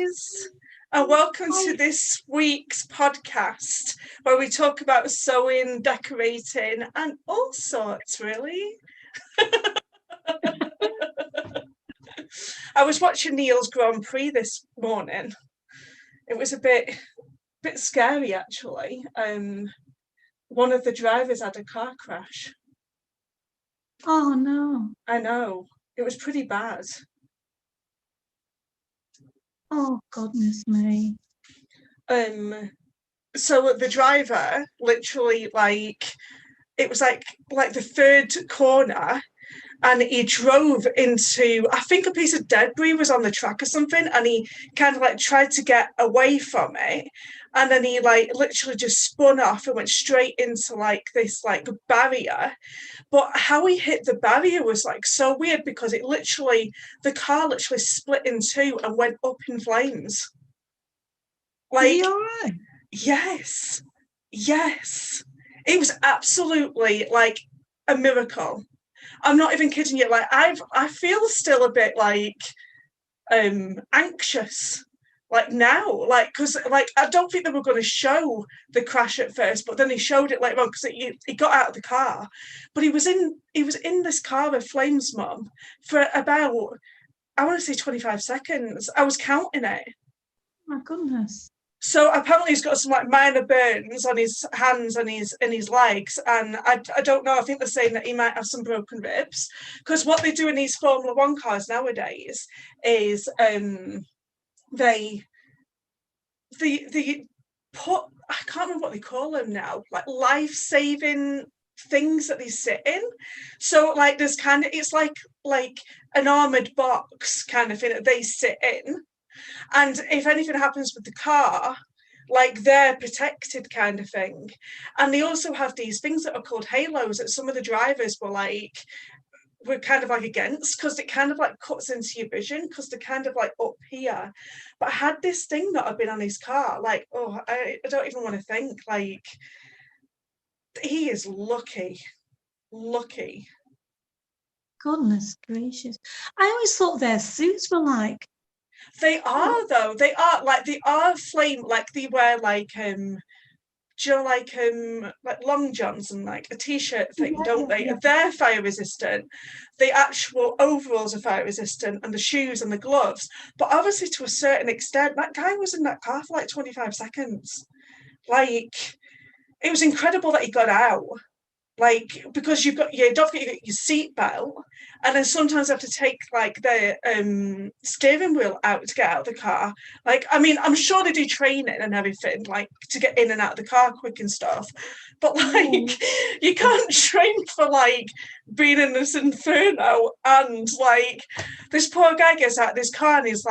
guys, and welcome to this week's podcast where we talk about sewing, decorating, and all sorts, really. I was watching Neil's Grand Prix this morning. It was a bit scary, actually. One of the drivers had a car crash. Oh, no. I know. It was pretty bad. Oh, goodness me. So the driver literally, it was like the third corner, and he drove into, I think a piece of debris was on the track or something, and he kind of tried to get away from it, and then he literally just spun off and went straight into this barrier. But how he hit the barrier was so weird, because the car literally split in two and went up in flames. Are you all right? Yes. It was absolutely a miracle. I'm not even kidding you. I feel still a bit anxious now, because I don't think they were going to show the crash at first, but then he showed it later on, because he got out of the car, but he was in this car with flames, Mum, for about, I want to say 25 seconds. I was counting it. Oh, my goodness. So apparently he's got some minor burns on his hands and his legs, and I don't know. I think they're saying that he might have some broken ribs, because what they do in these Formula One cars nowadays is they put, I can't remember what they call them now, life-saving things that they sit in. So there's it's like an armored box kind of thing that they sit in. And if anything happens with the car, they're protected kind of thing. And they also have these things that are called halos that some of the drivers were kind of against, because it kind of cuts into your vision, because they're kind of up here. But I had this thing that had been on his car, I don't even want to think, he is lucky. Goodness gracious. I always thought their suits were They are, though. They are they are flame, they wear long johns and a t-shirt thing, don't they? Yeah. They're fire resistant. The actual overalls are fire resistant, and the shoes and the gloves. But obviously, to a certain extent, that guy was in that car for 25 seconds. It was incredible that he got out. Because you don't forget your seat belt, and then sometimes I have to take the steering wheel out to get out of the car. I mean, I'm sure they do training and everything, to get in and out of the car quick and stuff, but you can't train for being in this inferno. And this poor guy gets out of this car, and he's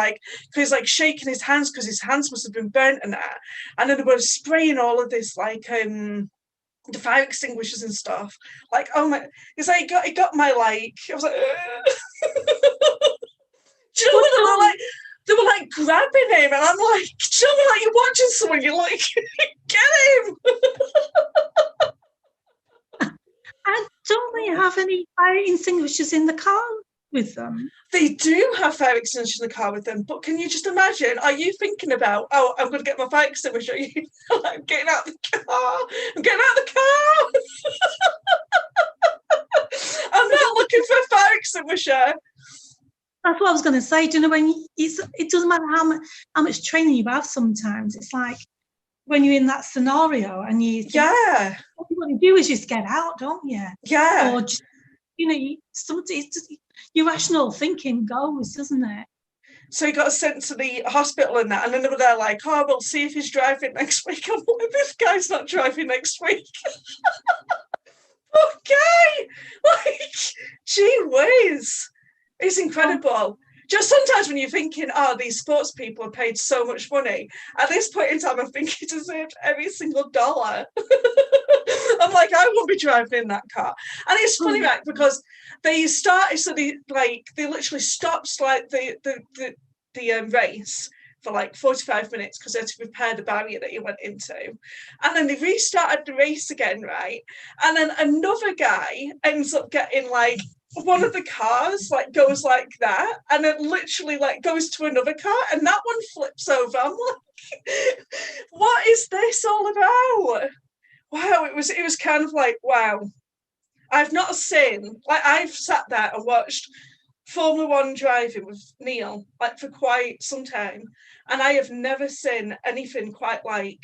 shaking his hands, because his hands must have been burnt and that, and then they were spraying all of this the fire extinguishers and stuff. Oh my, it's he got my I was do you know what, they were grabbing him, and I'm do you know, you're watching someone, you're get him. And don't they have any fire extinguishers in the car with them? They do have fire extinguishers in the car with them, but can you just imagine, are you thinking about, oh, I'm going to get my fire extinguisher? I'm getting out of the car. I'm getting out of the car. I'm not looking for a fire extinguisher. That's what I was going to say. Do you know, when it doesn't matter how much training you have, sometimes it's when you're in that scenario and you think, yeah, what you want to do is just get out, don't you? Yeah. Or just, your rational thinking goes, doesn't it? So he got sent to the hospital and that, and then they were there oh, we'll see if he's driving next week. I'm this guy's not driving next week. Okay, gee whiz, it's incredible. Just sometimes when you're thinking, oh, these sports people are paid so much money, at this point in time, I think he deserved every single dollar. I'm I won't be driving in that car. And it's funny, because they started, so they literally stopped the race for 45 minutes, because they had to repair the barrier that he went into, and then they restarted the race again, right? And then another guy ends up getting one of the cars like goes like that, and it literally like goes to another car, and that one flips over. I'm like, what is this all about? Wow, it was kind of like, wow. I've not seen, like, I've sat there and watched Formula One driving with Neil like for quite some time, and I have never seen anything quite like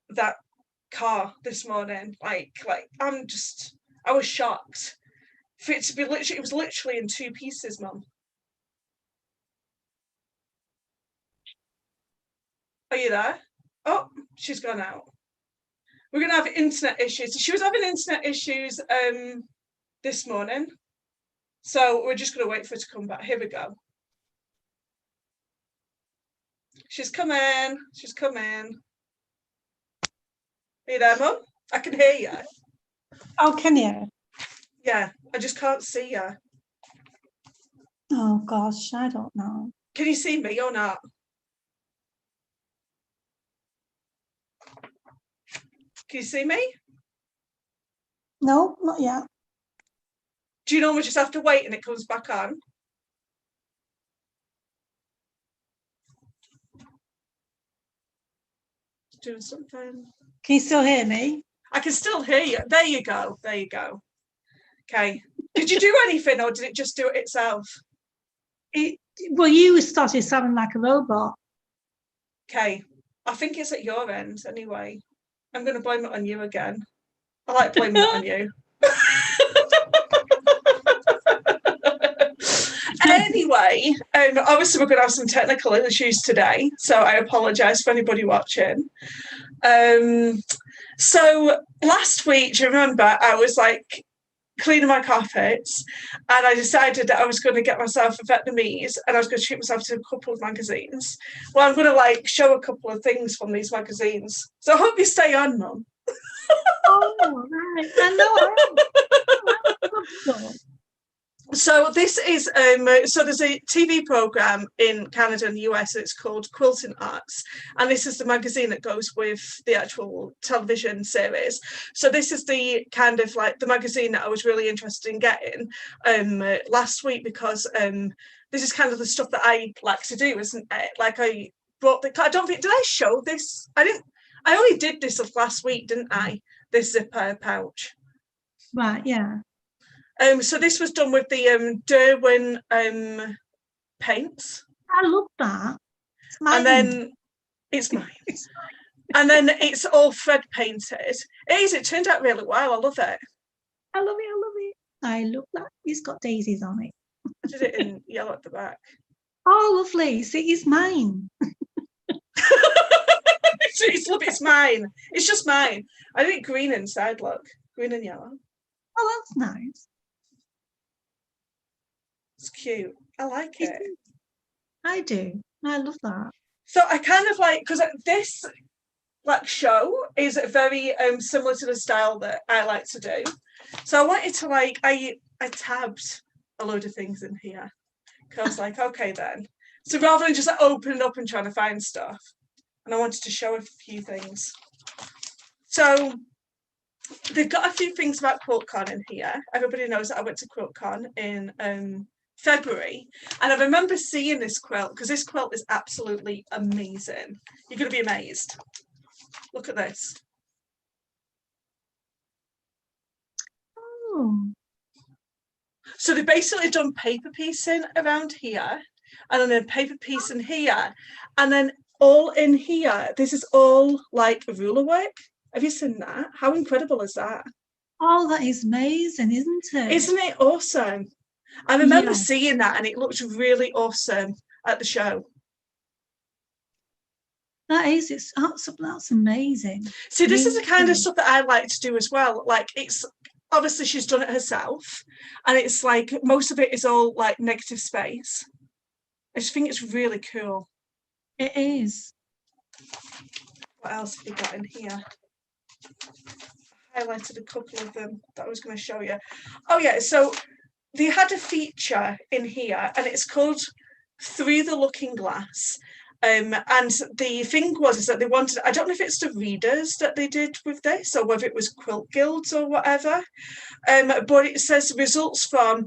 that car this morning. Like I was shocked for it to be literally, it was literally in two pieces, Mum. Are you there? Oh, she's gone out. We're gonna have internet issues. She was having internet issues this morning, so we're just gonna wait for her to come back. Here we go. She's coming. She's coming. Are you there, Mum? I can hear you. Oh, can you? Yeah, I just can't see you. Oh gosh, I don't know. Can you see me or not? Can you see me? No, not yet. Do you normally just have to wait and it comes back on? Doing something. Can you still hear me? I can still hear you. There you go. There you go. Okay. Did you do anything or did it just do it itself? Well, you started sounding like a robot. Okay. I think it's at your end anyway. I'm going to blame it on you again. I like blaming it on you. Anyway, obviously we're going to have some technical issues today, so I apologise for anybody watching. So last week, do you remember, I was like cleaning my carpets and I decided that I was going to get myself a Vietnamese and I was going to treat myself to a couple of magazines. Well, I'm going to like show a couple of things from these magazines. So I hope you stay on, Mum. Oh, right. I know. So this is so there's a TV program in Canada and the US. It's called Quilting Arts, and this is the magazine that goes with the actual television series. So this is the kind of like the magazine that I was really interested in getting last week because this is kind of the stuff that I like to do, isn't it? Like I brought the, I don't think, did I show this? I didn't. I only did this last week, didn't I? This zipper pouch. Right, yeah. So this was done with the Derwent paints. I love that. It's mine. And then it's mine. And then it's all thread painted. It is, it turned out really well. I love it. I love it, I love it. I love that. It's got daisies on it. I did it in yellow at the back. Oh, lovely. See, it's mine. It's mine. It's just mine. I did it green inside, look. Green and yellow. Oh, that's nice. It's cute. I like it. I do. I love that. So I kind of like, because this like show is very similar to the style that I like to do. So I wanted to like, I tabbed a load of things in here. Because I was like, okay then. So rather than just like, opening up and trying to find stuff, and I wanted to show a few things. So they've got a few things about QuiltCon in here. Everybody knows that I went to QuiltCon in February, and I remember seeing this quilt because this quilt is absolutely amazing. You're going to be amazed. Look at this. Oh. So they've basically done paper piecing around here, and then a paper piece in here, and then all in here. This is all like ruler work. Have you seen that? How incredible is that? Oh, that is amazing, isn't it? Isn't it awesome? I remember seeing that and it looked really awesome at the show. That is, that's amazing. See, this is the kind of stuff that I like to do as well. Like, it's obviously she's done it herself, and it's like most of it is all like negative space. I just think it's really cool. It is. What else have you got in here? I highlighted a couple of them that I was going to show you. Oh yeah, so they had a feature in here, and it's called Through the Looking Glass, And the thing was is that they wanted, I don't know if it's the readers that they did with this or whether it was quilt guilds or whatever, but it says results from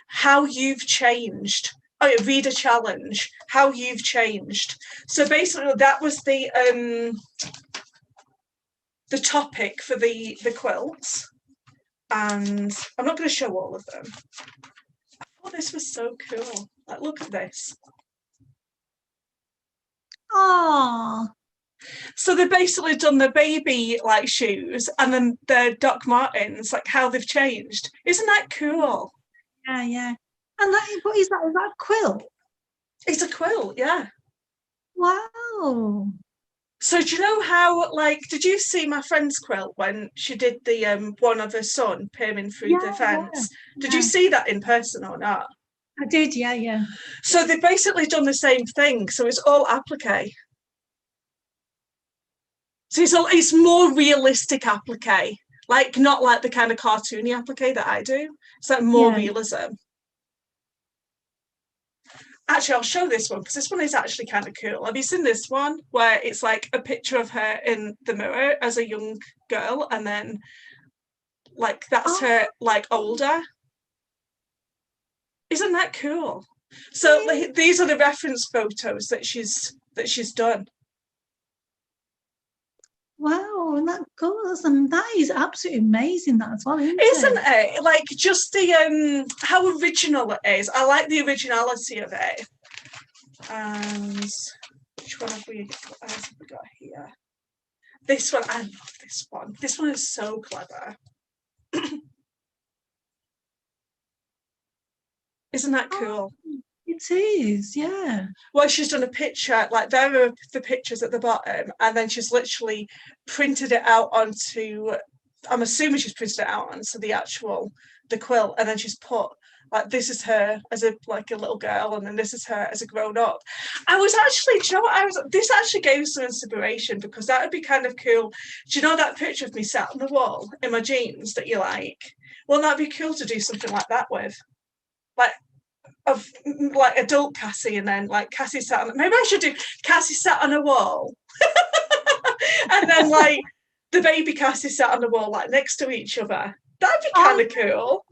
how you've changed. Oh, yeah, reader challenge, how you've changed. So basically that was the topic for the quilts. And I'm not going to show all of them. I thought this was so cool. Like, look at this. Oh. So they've basically done the baby like shoes and then the Doc Martens, like how they've changed. Isn't that cool? Yeah, yeah. And what is that? Is that a quilt? It's a quilt, yeah. Wow. So do you know how, like, did you see my friend's quilt when she did the one of her son peering through the fence? Yeah, did you see that in person or not? I did, yeah. So they've basically done the same thing. So it's all applique. So it's more realistic applique, like not like the kind of cartoony applique that I do. It's like more realism. Actually, I'll show this one because this one is actually kind of cool. Have you seen this one where it's like a picture of her in the mirror as a young girl, and then like that's her like older? Isn't that cool? So like, these are the reference photos that she's done. Wow, that is absolutely amazing. That as well, isn't it? Like just the how original it is. I like the originality of it. And which one have we got here? This one, I love this one. This one is so clever. Isn't that cool? It is, yeah. Well, she's done a picture, like there are the pictures at the bottom, and then she's literally printed it out onto, I'm assuming she's printed it out onto the quilt, and then she's put, like, this is her as a little girl, and then this is her as a grown up. I was actually, do you know what this actually gave me some inspiration, because that would be kind of cool. Do you know that picture of me sat on the wall in my jeans that you like? Well, that'd be cool to do something like that with. Like, of like adult Cassie, and then like Cassie sat on, maybe I should do Cassie sat on a wall and then like the baby Cassie sat on the wall like next to each other. That'd be kind of cool.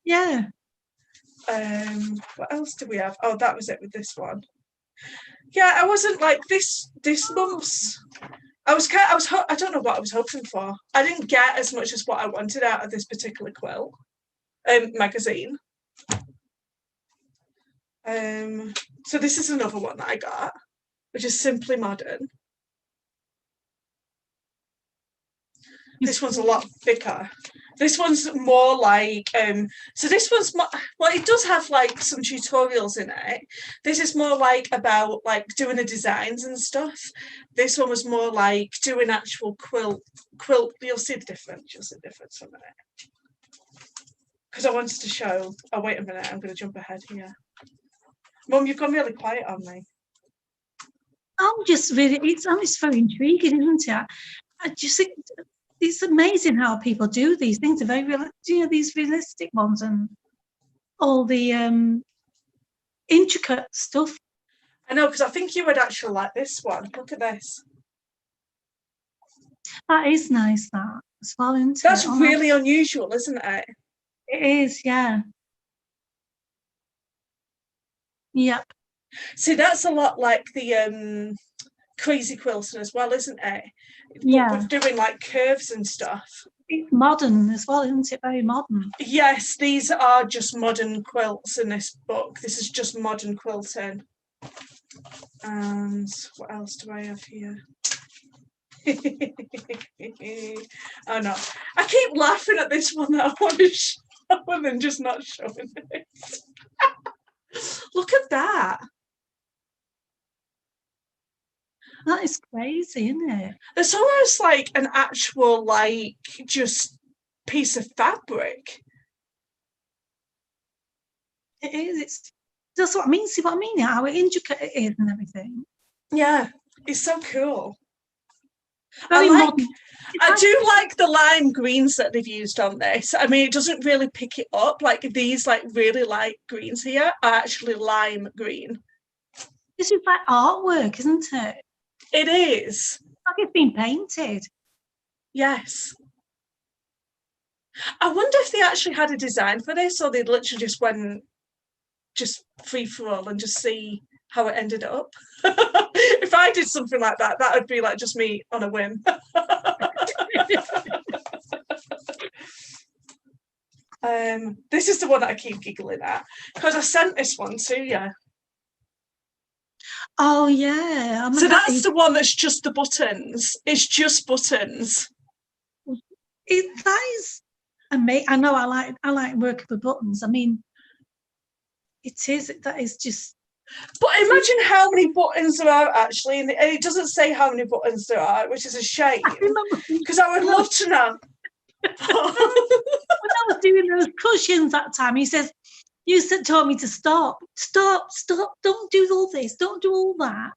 Yeah. What else do we have? Oh, that was it with this one. Yeah, I wasn't like this month's. I don't know what I was hoping for. I didn't get as much as what I wanted out of this particular quilt magazine. So this is another one that I got, which is Simply Modern. This one's a lot thicker. This one's more like, so this one's more, well, it does have like some tutorials in it. This is more like about like doing the designs and stuff. This one was more like doing actual quilt. You'll see the difference. For a minute. Because I wanted to show, oh, wait a minute, I'm going to jump ahead here. Mum, you've gone really quiet on me. I'm just really, it's very intriguing, isn't it? I just think it's amazing how people do these things. They're very real, these realistic ones and all the intricate stuff. I know, because I think you would actually like this one. Look at this. That is nice, that as well, isn't it? That's really unusual, isn't it? It is, yeah. Yep. See, that's a lot like the crazy quilting as well, isn't it? Yeah. With doing like curves and stuff. It's modern as well, isn't it? Very modern. Yes, these are just modern quilts in this book. This is just modern quilting. And what else do I have here? Oh no, I keep laughing at this one that I want to show and then just not showing it. Look at that. That is crazy, isn't it? It's almost like an actual, like, just piece of fabric. It is. That's what I mean. See what I mean? How intricate it is and everything. Yeah, it's so cool. Very modern. I do like the lime greens that they've used on this. I mean, it doesn't really pick it up. Like these, like really light greens here are actually lime green. This is like artwork, isn't it? It is. Like it's been painted. Yes. I wonder if they actually had a design for this, or they literally just went free for all and just see how it ended up. If I did something like that, that would be like just me on a whim. This is the one that I keep giggling at because I sent this one to you. Oh yeah. So that's the one that's just the buttons. It's just buttons. That is amazing. I know I like working with buttons. I mean, that is just. But imagine how many buttons there are actually, and it doesn't say how many buttons there are, which is a shame. Because I would love to know. When I was doing those cushions that time, he says, "You told me to stop, don't do all this, don't do all that."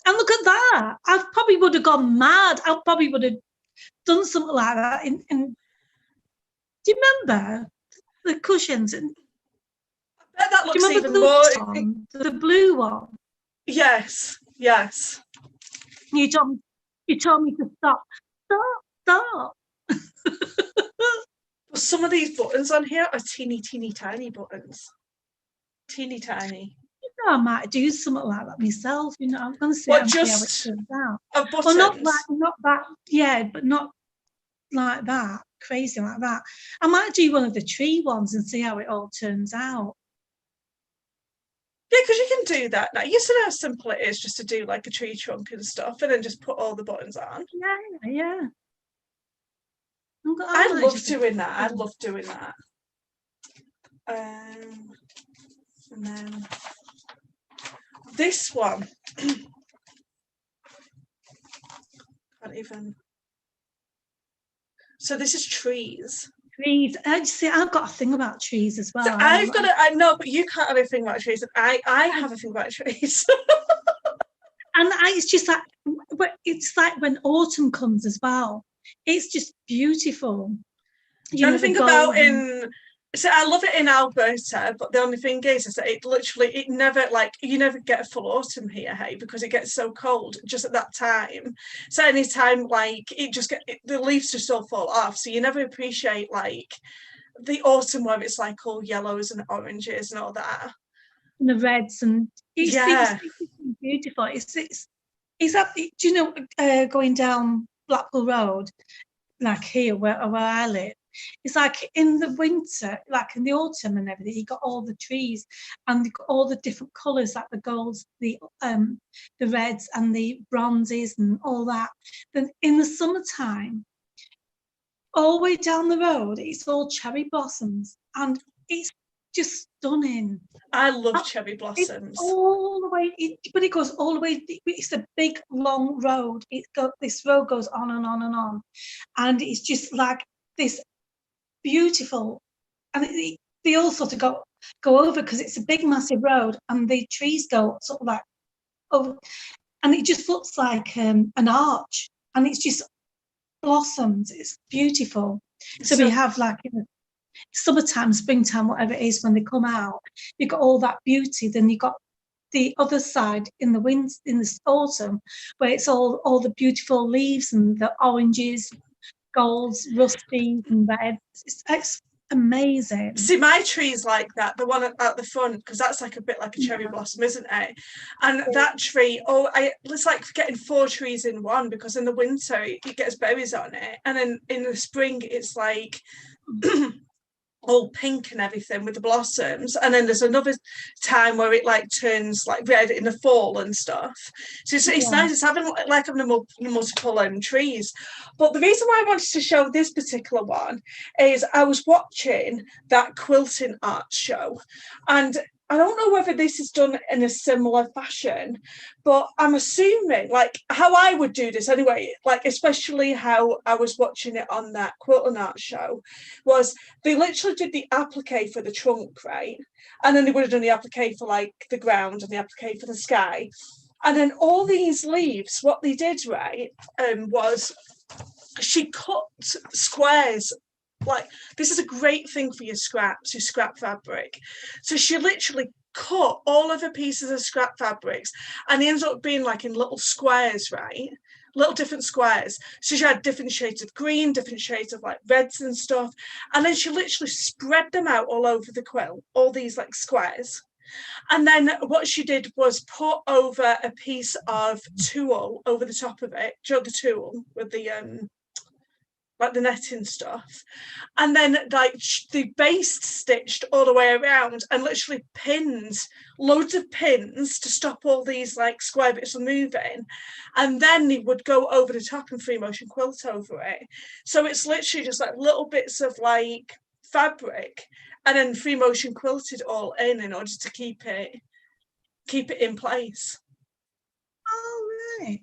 And look at that. I probably would have gone mad. I probably would have done something like that. Do you remember the cushions? And I bet that looks even more. The blue one. Yes. You told me to stop. But some of these buttons on here are teeny tiny buttons. Teeny tiny. You know, I might do something like that myself. You know, I'm going to see how it turns out. Well, not that. Yeah, but not like that. Crazy like that. I might do one of the tree ones and see how it all turns out. Yeah, because you can do that now. You see how simple it is just to do like a tree trunk and stuff, and then just put all the buttons on. Yeah. I love doing that. And then this one. Can't even. So this is trees. Trees. See, I've got a thing about trees as well. So I know, but you can't have a thing about trees, and I have a thing about trees. And it's just like, but it's like when autumn comes as well. It's just beautiful. The only thing about so I love it in Alberta, but the only thing is that you never get a full autumn here, hey, because it gets so cold just at that time. So anytime the leaves just all fall off, so you never appreciate like the autumn where it's like all yellows and oranges and all that. And the reds and it's beautiful. It's up. Do you know going down Blackpool Road, like here where I live? It's like in the winter, like in the autumn and everything, you got all the trees and you've got all the different colours, like the golds, the reds and the bronzes and all that. Then in the summertime, all the way down the road, it's all cherry blossoms and it's just stunning. I love cherry blossoms. All the way, but it goes all the way. It's a big, long road. This road goes on and on and on, and it's just like this beautiful. And they all sort of go over because it's a big, massive road, and the trees go sort of like over, and it just looks like an arch, and it's just blossoms. It's beautiful. So we have like summertime, springtime, whatever it is, when they come out, you've got all that beauty. Then you've got the other side in the autumn, where it's all the beautiful leaves and the oranges, golds, rusty and reds. It's amazing. See, my tree's like that, the one at the front, because that's like a bit like a cherry blossom, isn't it? And that tree, it's like getting 4 trees in one, because in the winter it gets berries on it, and then in the spring it's like all pink and everything with the blossoms, and then there's another time where it like turns like red in the fall and stuff. So it's nice. It's having multiple trees. But the reason why I wanted to show this particular one is I was watching that quilting art show, and I don't know whether this is done in a similar fashion, but I'm assuming, like, how I would do this anyway, like, especially how I was watching it on that quilting art show, was they literally did the applique for the trunk, right? And then they would have done the applique for, like, the ground and the applique for the sky. And then all these leaves, what they did, right, was she cut squares. Like, this is a great thing for your scrap fabric. So she literally cut all of her pieces of scrap fabrics, and they ended up being like in little squares, right? Little different squares. So she had different shades of green, different shades of like reds and stuff. And then she literally spread them out all over the quilt, all these like squares. And then what she did was put over a piece of tulle over the top of it, the tulle with the like the netting stuff, and then like the base stitched all the way around and literally pinned loads of pins to stop all these like square bits from moving, and then they would go over the top and free motion quilt over it. So it's literally just like little bits of like fabric and then free motion quilted all in order to keep it in place. Oh, right.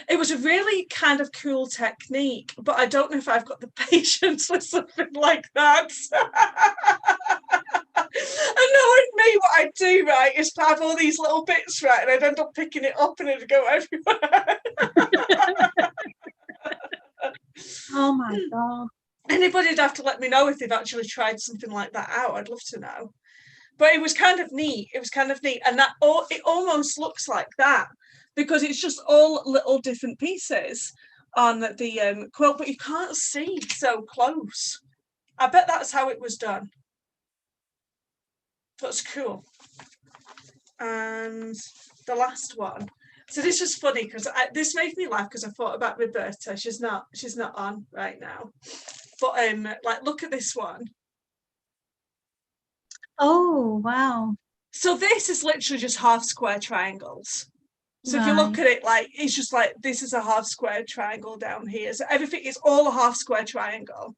It was a really kind of cool technique, but I don't know if I've got the patience for something like that. And knowing me, what I do, right, is to have all these little bits, right, and I'd end up picking it up and it'd go everywhere. Oh my God. Anybody'd have to let me know if they've actually tried something like that out. I'd love to know. But it was kind of neat. And that it almost looks like that, because it's just all little different pieces on the quilt, but you can't see so close. I bet that's how it was done. That's cool. And the last one. So this was funny because this made me laugh because I thought about Roberta. She's not on right now. But like, look at this one. Oh, wow. So this is literally just half square triangles. So right. If you look at it, like, it's just like, this is a half square triangle down here. So everything is all a half square triangle.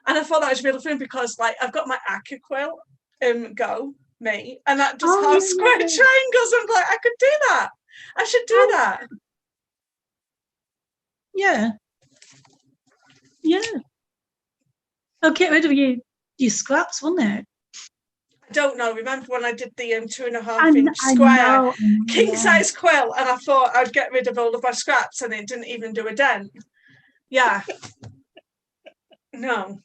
And I thought that was really fun because, like, I've got my Akka quilt, Go, me, and that just half square triangles. I'm like, I could do that. I should do that. Yeah. Yeah. I'll get rid of your scraps, wouldn't it? I don't know. Remember when I did the 2.5 inch square king size quilt, and I thought I'd get rid of all of my scraps, and it didn't even do a dent. Yeah. No.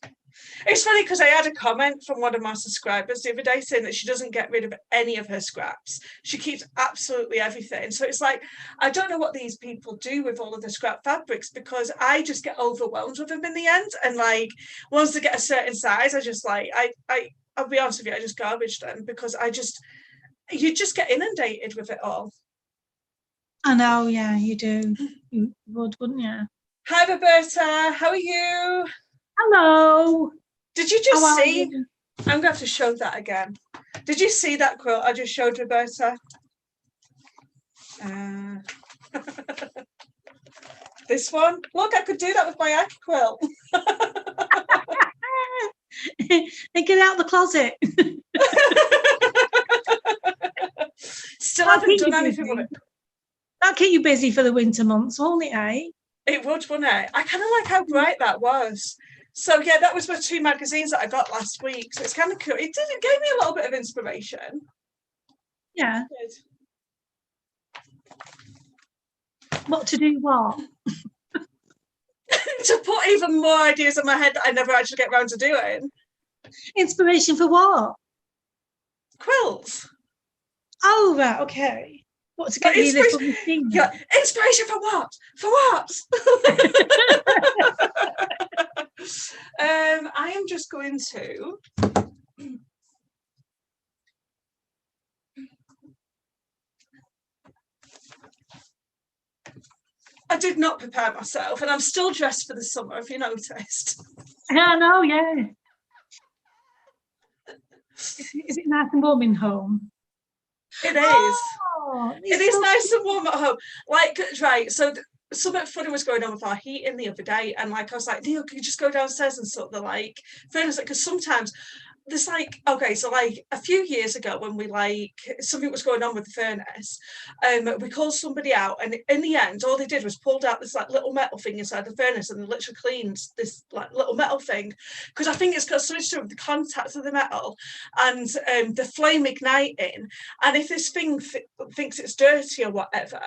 It's funny because I had a comment from one of my subscribers the other day saying that she doesn't get rid of any of her scraps. She keeps absolutely everything. So it's like, I don't know what these people do with all of the scrap fabrics, because I just get overwhelmed with them in the end. And like, once they get a certain size, I just like, I'll be honest with you, I just garbage them, because you just get inundated with it all. I know, yeah, you do. You would, wouldn't you? Hi, Roberta. How are you? Hello. Did you just see? I'm going to have to show that again. Did you see that quilt I just showed Roberta? This one? Look, I could do that with my Akka quilt. And get out the closet. Still haven't done anything with it. That'll keep you busy for the winter months, won't it, eh? It would, wouldn't it? I kind of like how bright that was. So yeah, that was my 2 magazines that I got last week. So it's kind of cool. It gave me a little bit of inspiration. Yeah. What to do what? To put even more ideas in my head that I never actually get around to doing. Inspiration for what? Quilts. Oh, right, okay. What, to get you this machine? Yeah, inspiration for what? For what? I am just going to... I did not prepare myself, and I'm still dressed for the summer, if you noticed. Yeah, I know, yeah. Is it nice and warm in home? It is. Oh, it is so nice and warm at home. Like, right, so something funny was going on with our heating the other day, and like I was like, Neil, can you just go downstairs and sort the like furnace? Because sometimes there's like, okay, so like a few years ago when we like something was going on with the furnace, we called somebody out, and in the end all they did was pulled out this like little metal thing inside the furnace, and they literally cleaned this like little metal thing, because I think it's got something to do with the contact of the metal and the flame igniting, and if this thing thinks it's dirty or whatever,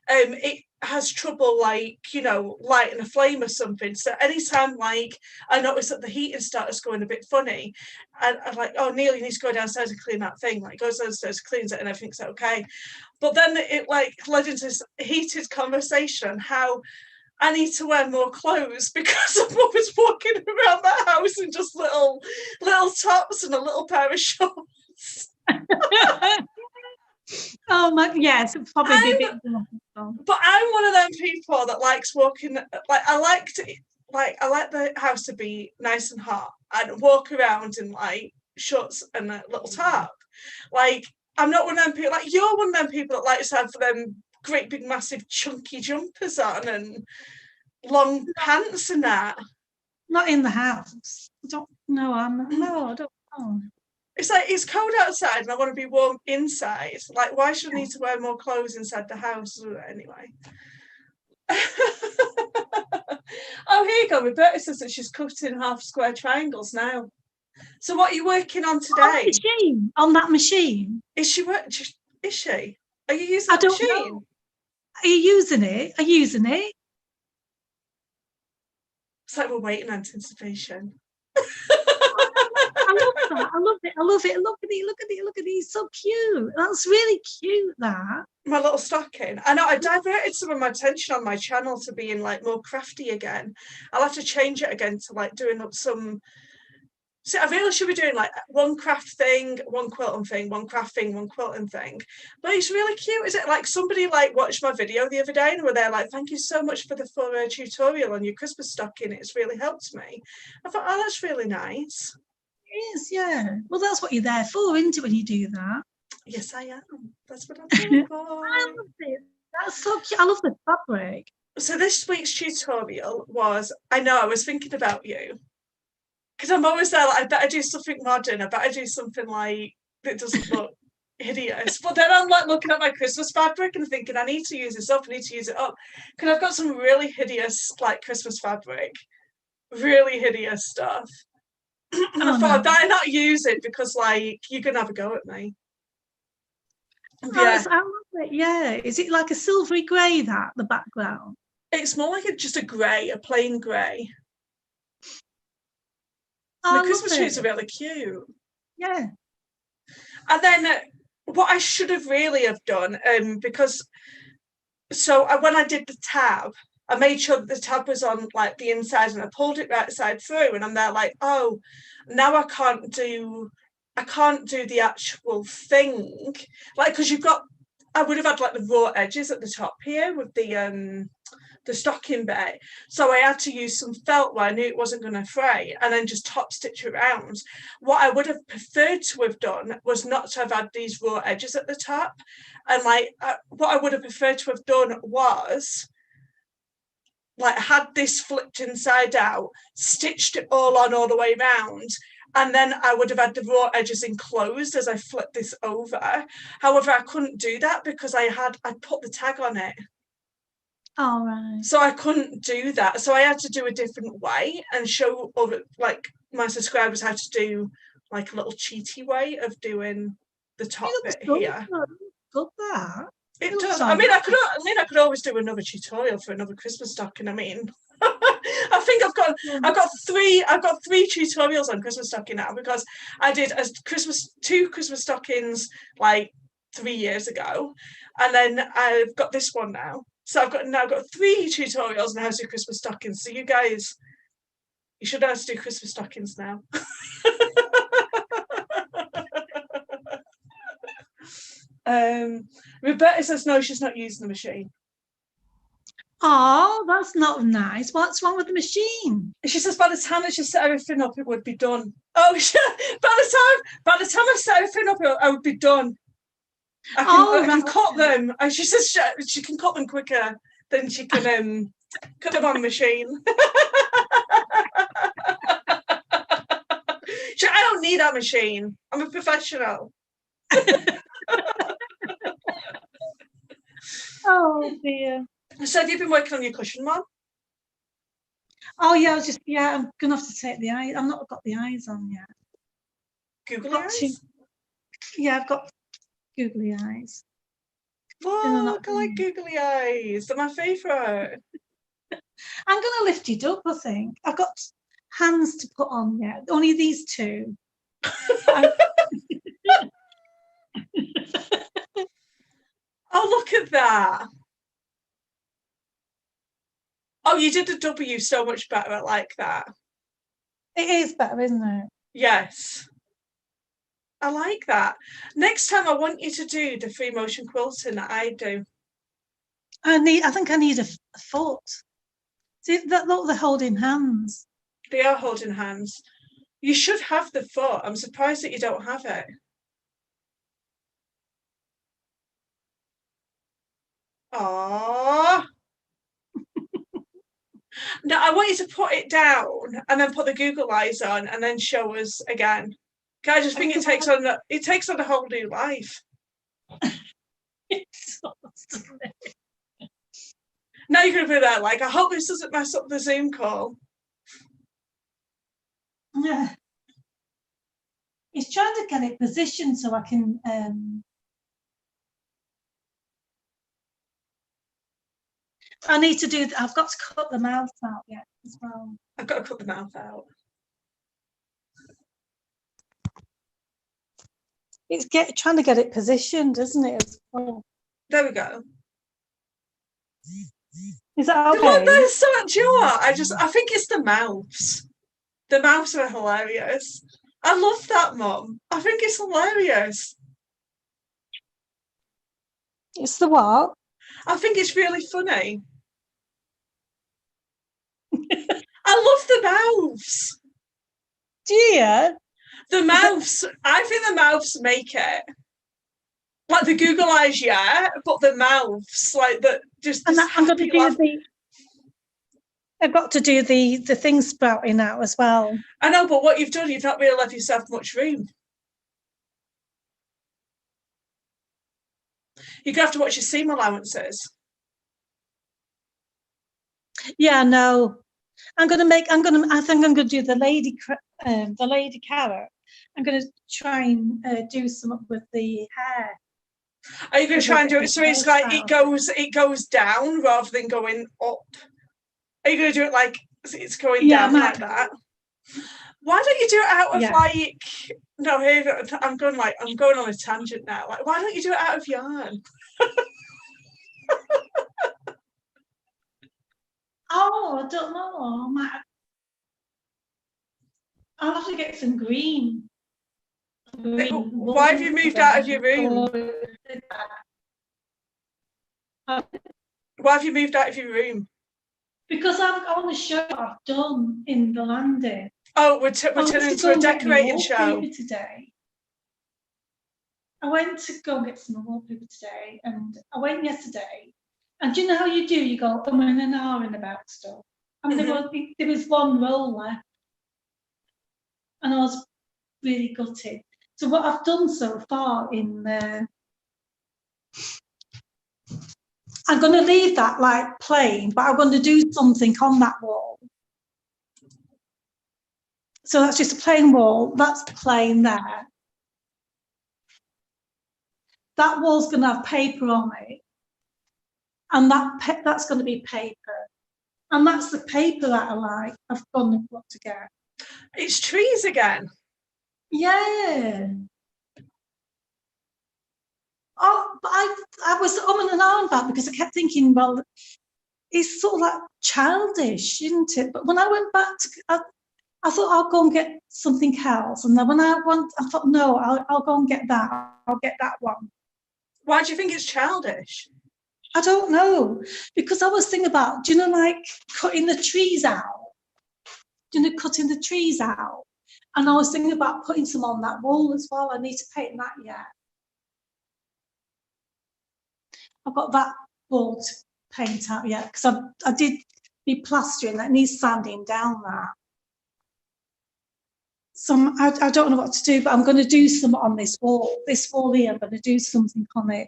it has trouble, like, you know, lighting a flame or something. So anytime, like, I notice that the heating starts going a bit funny, and I'm like, oh, Neil, you need to go downstairs and clean that thing. Like, goes downstairs, cleans it, and everything's okay. But then it, like, led into this heated conversation how I need to wear more clothes because I'm always walking around the house in just little tops and a little pair of shorts. Oh my, yes, it'd probably be a bit more. But I'm one of them people that likes walking. Like, I like the house to be nice and hot and walk around in like shorts and a little top. Like, I'm not one of them people. Like, you're one of them people that likes to have them great big massive chunky jumpers on and long pants and that. Not in the house. I don't know. I don't know. It's like, it's cold outside and I want to be warm inside. Like, why should I need to wear more clothes inside the house anyway? Oh, here you go. Roberta says that she's cutting half square triangles now. So what are you working on today? On that machine. Is she? Is she? Are you using the machine? Know. Are you using it? Are you using it? It's like we're waiting anticipation. I love that. I love it. I love it. Look at it. Look at it. Look at it. It's so cute. That's really cute, that. My little stocking. I know I diverted some of my attention on my channel to being like more crafty again. I'll have to change it again to like doing up some. So I really should be doing like one craft thing, one quilting thing, one craft thing, one quilting thing. But it's really cute. Is it like somebody like watched my video the other day and were there like, thank you so much for the tutorial on your Christmas stocking. It's really helped me. I thought, oh, that's really nice. It is, yeah. Well, that's what you're there for, isn't it, when you do that? Yes, I am. That's what I'm doing for. I love it. That's so cute. I love the fabric. So this week's tutorial was, I know, I was thinking about you. Because I'm always there, like, I better do something modern. I better do something like that doesn't look hideous. But then I'm like looking at my Christmas fabric and thinking, I need to use this up. I need to use it up. Because I've got some really hideous like Christmas fabric, really hideous stuff. And I thought, I better not use it because like you're gonna have a go at me. Yeah. I love it. Yeah. Is it like a silvery grey, that the background? It's more like just a grey, a plain grey. Oh, the Christmas trees are really cute. Yeah. And then what I should have really have done, because when I did the tab, I made sure that the tab was on like the inside and I pulled it right side through and I'm there like, oh, now I can't do the actual thing. Like, because I would have had like the raw edges at the top here with the stocking bit. So I had to use some felt where I knew it wasn't going to fray and then just top stitch around. What I would have preferred to have done was not to have had these raw edges at the top. And like, what I would have preferred to have done was like had this flipped inside out, stitched it all on all the way around, and then I would have had the raw edges enclosed as I flipped this over. However, I couldn't do that because I put the tag on it. All right. So I couldn't do that. So I had to do a different way and show other, like, my subscribers how to do like a little cheaty way of doing the top bit here. Good that. It does. I mean, I could always do another tutorial for another Christmas stocking. I mean, I think I've got three tutorials on Christmas stocking now because I did two Christmas stockings like 3 years ago, and then I've got this one now. So I've now got 3 tutorials on how to do Christmas stockings. So you guys, you should know how to do Christmas stockings now. Roberta says no, she's not using the machine. Oh, that's not nice. What's wrong with the machine? She says by the time that she set everything up, it would be done. Oh, by the time I set everything up, I would be done. I can cut them. And she says she can cut them quicker than she can cut them on the machine. I don't need that machine. I'm a professional. Oh dear. So have you been working on your cushion, Mom? Oh yeah, I'm gonna have to take the eyes. I've not got the eyes on yet. Googly eyes? Yeah, I've got googly eyes. Look, I like googly eyes. They're my favourite. I'm going to lift it up, I think. I've got hands to put on yet. Only these two. Oh, look at that. Oh, you did the W so much better. I like that. It is better, isn't it? Yes. I like that. Next time I want you to do the free motion quilting that I do. I think I need a foot. See, look, they're holding hands. They are holding hands. You should have the foot. I'm surprised that you don't have it. Aww. No, I want you to put it down and then put the Google eyes on and then show us again. I just think it takes on a whole new life. Now you're gonna be there like, I hope this doesn't mess up the Zoom call. Yeah. It's trying to get it positioned so I can I need to do I've got to cut the mouth out yet as well. I've got to cut the mouth out. It's trying to get it positioned, isn't it? As well? There we go. Is that okay? Look, there's so much. I think it's the mouths. The mouths are hilarious. I love that, Mum. I think it's hilarious. It's the what? I think it's really funny. I love the mouths. Do you? The mouths, I think the mouths make it. Like the Google eyes, yeah, but the mouths, like that, just. And I'm going to do I've got to do the thing sprouting out as well. I know, but what you've done, you've not really left yourself much room. You're gonna have to watch your seam allowances. Yeah, no. I think I'm going to do the lady carrot. I'm going to try and do something with the hair. Are you going to try and do it so it's like it goes down rather than going up? Are you going to do it like it's going down like that? Why don't you do it out of like? No, here I'm going on a tangent now. Like, why don't you do it out of yarn? Oh, I don't know. I'll have to get some green. Why have you moved out of your room? Why have you moved out of your room? Because I want to show what I've done in the landing. Oh, we're turning into a decorating show today. I went to go and get some wallpaper today, and I went yesterday. And do you know how you do? You go in and ahhing about stuff. And there was one roll left, and I was really gutted. So what I've done so far I'm going to leave that like plain, but I'm going to do something on that wall. So that's just a plain wall. That's plain there. That wall's going to have paper on it. And that's going to be paper. And that's the paper that I like. I've got to get. It's trees again. Yeah. Oh, but I was and on about because I kept thinking, well, it's sort of like childish, isn't it? But when I went back I thought I'll go and get something else. And then when I thought, no, I'll go and get that. I'll get that one. Why do you think it's childish? I don't know. Because I was thinking about, like cutting the trees out? Cutting the trees out? And I was thinking about putting some on that wall as well. I need to paint that yet. I've got that wall to paint out yet because I did be plastering. That needs sanding down that. So I don't know what to do, but I'm going to do some on this wall. This wall here, I'm going to do something on it.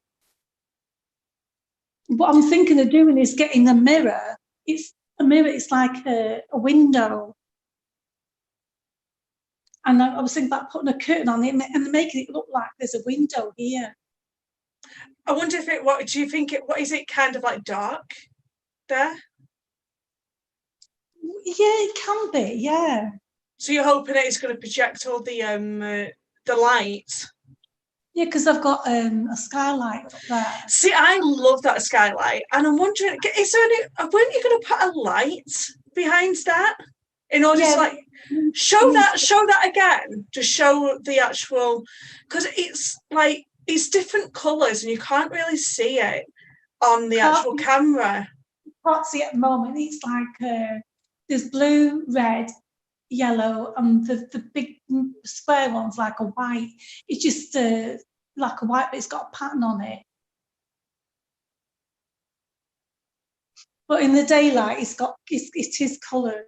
What I'm thinking of doing is getting a mirror. It's a mirror. It's like a window. And I was thinking about putting a curtain on it and making it look like there's a window here. I wonder if what do you think what is it kind of like dark there? Yeah, it can be, yeah. So you're hoping that it's going to project all the lights? Yeah, because I've got a skylight up there. See, I love that skylight, and I'm wondering, is there any? Weren't you going to put a light behind that in order to like show that again? Just show the actual, because it's like it's different colours, and you can't really see it on the actual camera. Can't see it at the moment. It's like there's blue, red, yellow, and the big square one's like a white. It's just like a white, but it's got a pattern on it. But in the daylight, it is coloured.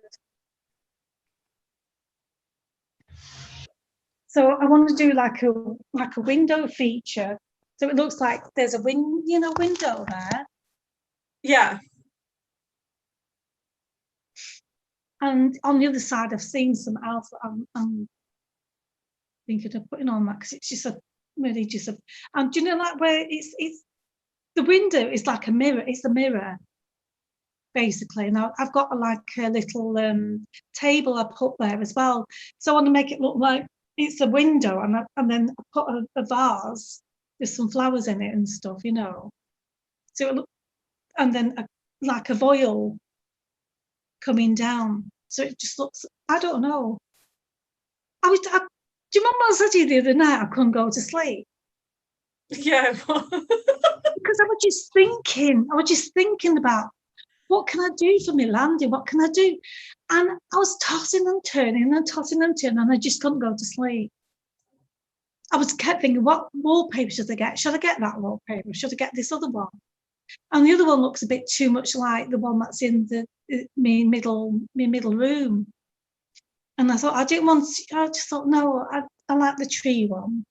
So I want to do like a window feature. So it looks like there's a window there. Yeah. And on the other side, I've seen some else that I'm thinking of putting on that because it's just and do you know like where it's the window is like a mirror. It's a mirror, basically. And I've got like a little table I put there as well. So I want to make it look like it's a window, and then I put a vase with some flowers in it and stuff, you know. So it look, and then like a voile coming down. So it just looks, I don't know. Do you remember I said to you the other night I couldn't go to sleep? Yeah. Because I was just thinking about what can I do for my landing? What can I do? And I was tossing and turning, and I just couldn't go to sleep. I kept thinking, what wallpaper should I get? Should I get that wallpaper? Should I get this other one? And the other one looks a bit too much like the one that's in my middle room. And I thought, I just thought, no, I like the tree one.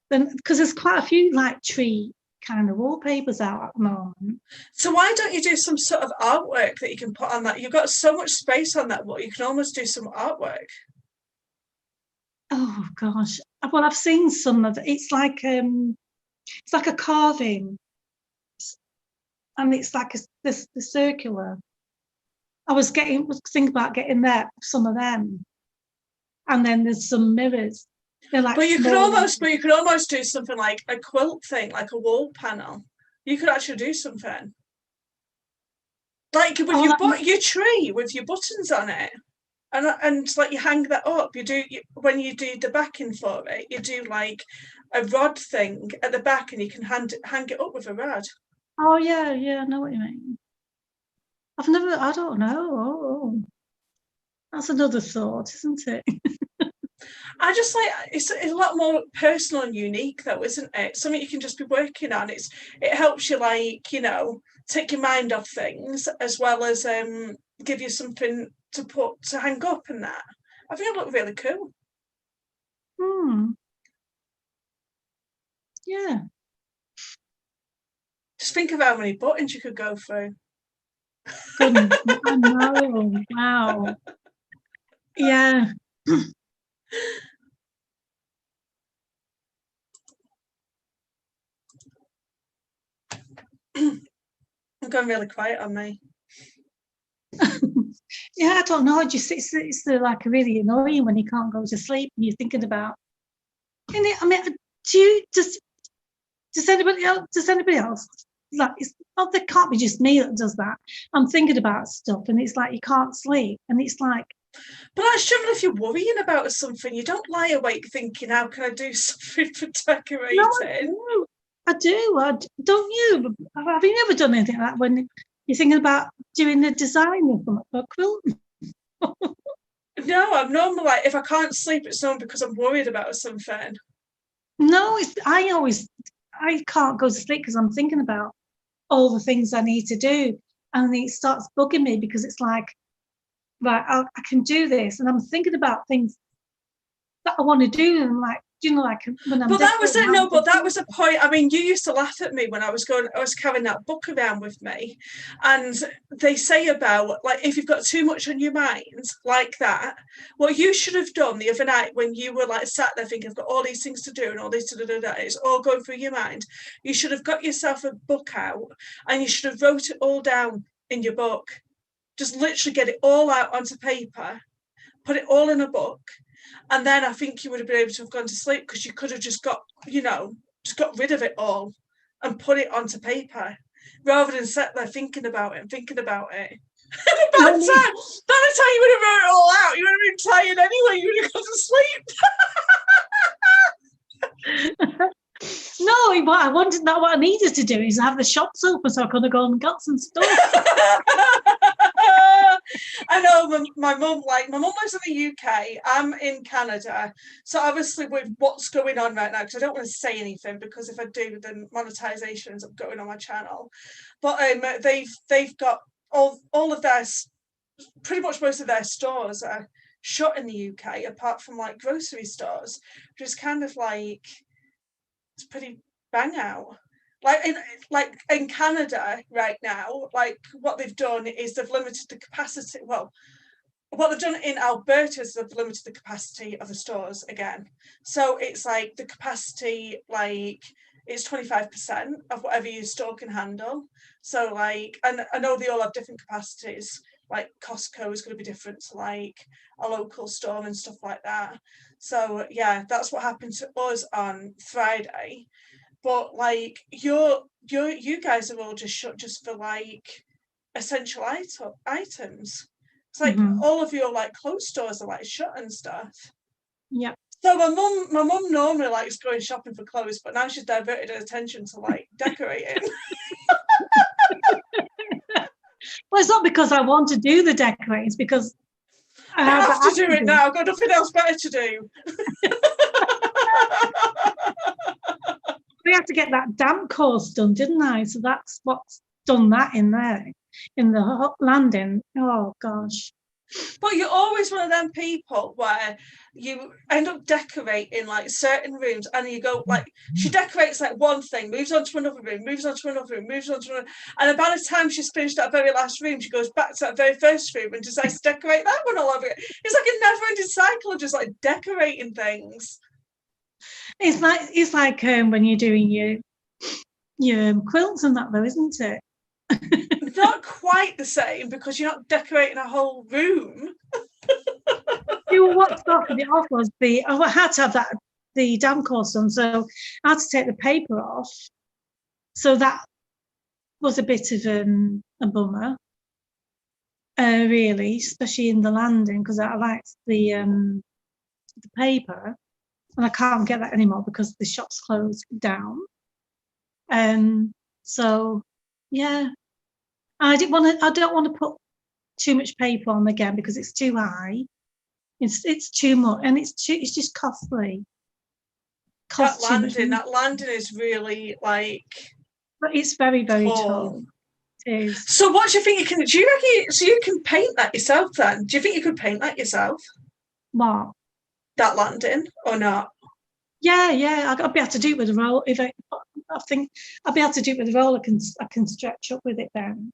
Then, because there's quite a few like tree kind of wallpapers out at the moment. So why don't you do some sort of artwork that you can put on that? You've got so much space on that wall. You can almost do some artwork. Oh gosh. Well, I've seen some of it. It's like a carving. And it's like the circular. I was thinking about getting some of them, and then there's some mirrors. They're like, but you could almost do something like a quilt thing, like a wall panel. You could actually do something like with your tree with your buttons on it, and like you hang that up. When you do the backing for it, you do like a rod thing at the back, and you can hang it up with a rod. Oh yeah, I know what you mean. I don't know. Oh, that's another thought, isn't it? I just like it's a lot more personal and unique, though, isn't it? Something you can just be working on. It helps you, like, you know, take your mind off things, as well as give you something to hang up and that. I think it looked really cool. Yeah. Just think of how many buttons you could go through. Goodness, I know. Wow. Yeah. I'm going really quiet on me. Yeah, I don't know. It's like really annoying when you can't go to sleep and you're thinking about. I mean, does anybody else? Like, there can't be just me that does that. I'm thinking about stuff, and it's like you can't sleep, and it's like. But that's true if you're worrying about something. You don't lie awake thinking, how can I do something for decorating? No, I do. Don't you? Have you never done anything like that when you're thinking about doing the design of a quilt? No, I'm normally like, if I can't sleep, it's not because I'm worried about something. No, I can't go to sleep because I'm thinking about all the things I need to do, and it starts bugging me because it's like, right, I can do this, and I'm thinking about things that I want to do, and I'm like, like when I'm. But that was it. No, but that was a point. I mean, you used to laugh at me when I was carrying that book around with me, and they say about like if you've got too much on your mind like that, what you should have done the other night when you were like sat there thinking I've got all these things to do and all this it's all going through your mind. You should have got yourself a book out and you should have wrote it all down in your book. Just literally get it all out onto paper, put it all in a book. And then I think you would have been able to have gone to sleep because you could have just got rid of it all and put it onto paper rather than sit there thinking about it. By the time you would have wrote it all out, you would have been tired anyway. You would have gone to sleep. No, what I needed to do is have the shops open so I could have gone and got some stuff. I know my mum lives in the UK. I'm in Canada, so obviously with what's going on right now, because I don't want to say anything because if I do, then monetization ends up going on my channel. But they've got all of their, pretty much most of their stores are shut in the UK, apart from like grocery stores, which is kind of like it's pretty bang out. Like in Canada right now, like what they've done is they've limited the capacity. Well, what they've done in Alberta is they've limited the capacity of the stores again. So it's like the capacity, like it's 25% of whatever your store can handle. So like, and I know they all have different capacities. Like Costco is going to be different to like a local store and stuff like that. So yeah, that's what happened to us on Friday. But like you guys are all just shut just for like essential items. It's like all of your like clothes stores are like shut and stuff. Yeah. So my mum normally likes going shopping for clothes, but now she's diverted her attention to like decorating. Well, it's not because I want to do the decorating, it's because I have to do it now. I've got nothing else better to do. We had to get that damp course done, didn't I? So that's what's done that in there, in the landing. Oh, gosh. But you're always one of them people where you end up decorating like certain rooms and you go like, she decorates like one thing, moves on to another room, moves on to another room, moves on to another. And by the time she's finished that very last room, she goes back to that very first room and decides to decorate that one all over again. It's like a never-ending cycle of just like decorating things. It's like when you're doing your quilts and that, though, isn't it? Not quite the same because you're not decorating a whole room. What started it off was I had to have the damp course done, so I had to take the paper off. So that was a bit of a bummer, really, especially in the landing because I liked the paper. And I can't get that anymore because the shop's closed down. So yeah, I don't want to put too much paper on again because it's too high. It's too much, and it's just costly. That landing is really like. But it's very, very tall. It is. So what do you think you can? Do you reckon? So you can paint that yourself then? Do you think you could paint that yourself? What? That landing or not? Yeah. I'll be able to do it with a roll. I think I'll be able to do it with a roll. I can stretch up with it then.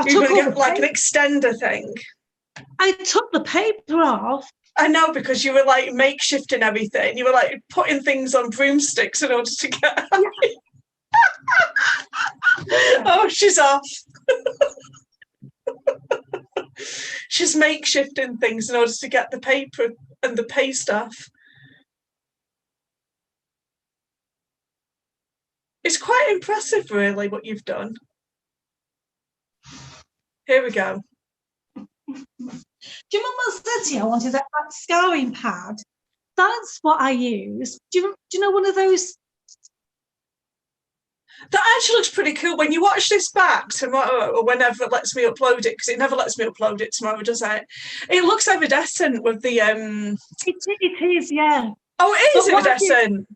You're going to get like an extender thing. I took the paper off. I know because you were like makeshifting everything. You were like putting things on broomsticks in order to get. Oh, she's off. She's makeshifting things in order to get the paper and the pay stuff. It's quite impressive, really, what you've done. Here we go. Do you remember I said to you I wanted that scarring pad? That's what I use. Do you know one of those? That actually looks pretty cool. When you watch this back tomorrow, or whenever it lets me upload it, because it never lets me upload it tomorrow, does it? It looks iridescent with the It is, yeah. Oh, it is iridescent.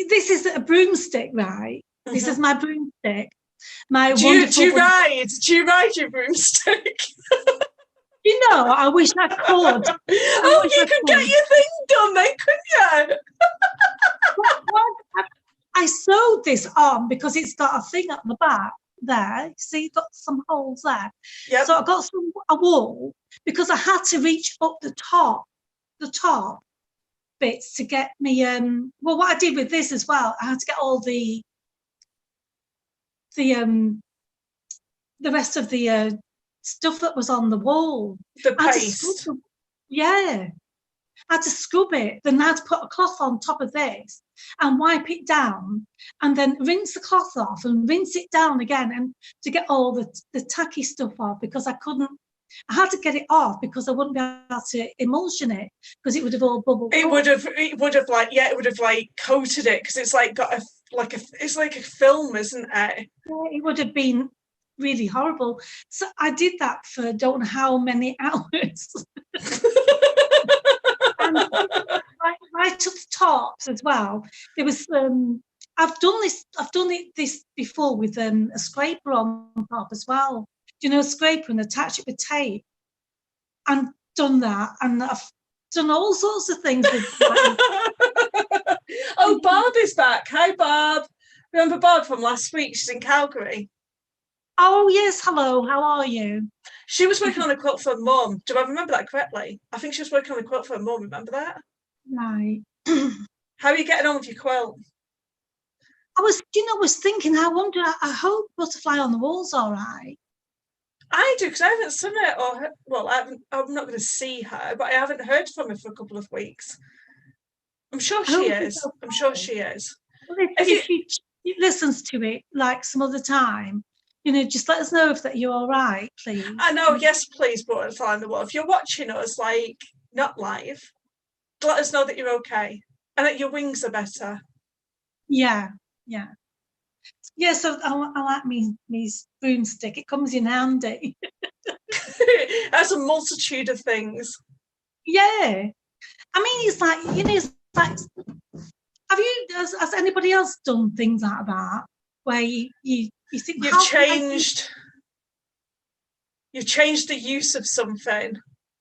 This is a broomstick, right? Mm-hmm. This is my broomstick. Do you ride your broomstick? I wish I could. You could get your thing done then, couldn't you? I sewed this on because it's got a thing at the back there. See, it's got some holes there. Yep. So I got a wool because I had to reach up the top bits to get me. Well, what I did with this as well, I had to get all the rest of the stuff that was on the wall. The paste. I had to scrub it. Then I had to put a cloth on top of this and wipe it down, and then rinse the cloth off and rinse it down again, and to get all the tacky stuff off, because I had to get it off because I wouldn't be able to emulsion it because it would have all bubbled. It would have coated it, because it's like got it's like a film, isn't it? Yeah, it would have been really horrible. So I did that for don't know how many hours. And right up the tops as well. There was I've done this before with a scraper on top as well. A scraper, and attach it with tape, and done that, and I've done all sorts of things with Oh, Barb is back. Hi, Barb. Remember Barb from last week? She's in Calgary. Oh yes, hello, how are you? She was working on a quilt for her mum. Do I remember that correctly? I think she was working on a quilt for her mum. Remember that? Right. How are you getting on with your quilt? I was thinking, I hope Butterfly on the Wall's all right. I do, because I haven't seen it, I'm not going to see her, but I haven't heard from her for a couple of weeks. I'm sure she is. Okay. I'm sure she is. Well, if she listens to it like some other time, just let us know if that you're all right, please. I know, yes, please, Butterfly on the Wall. If you're watching us, not live, let us know that you're okay and that your wings are better. Yeah. Yeah, so I like me broomstick. It comes in handy. It has a multitude of things. Yeah. I mean, it's like, has anybody else done things like that? Where you think you've changed the use of something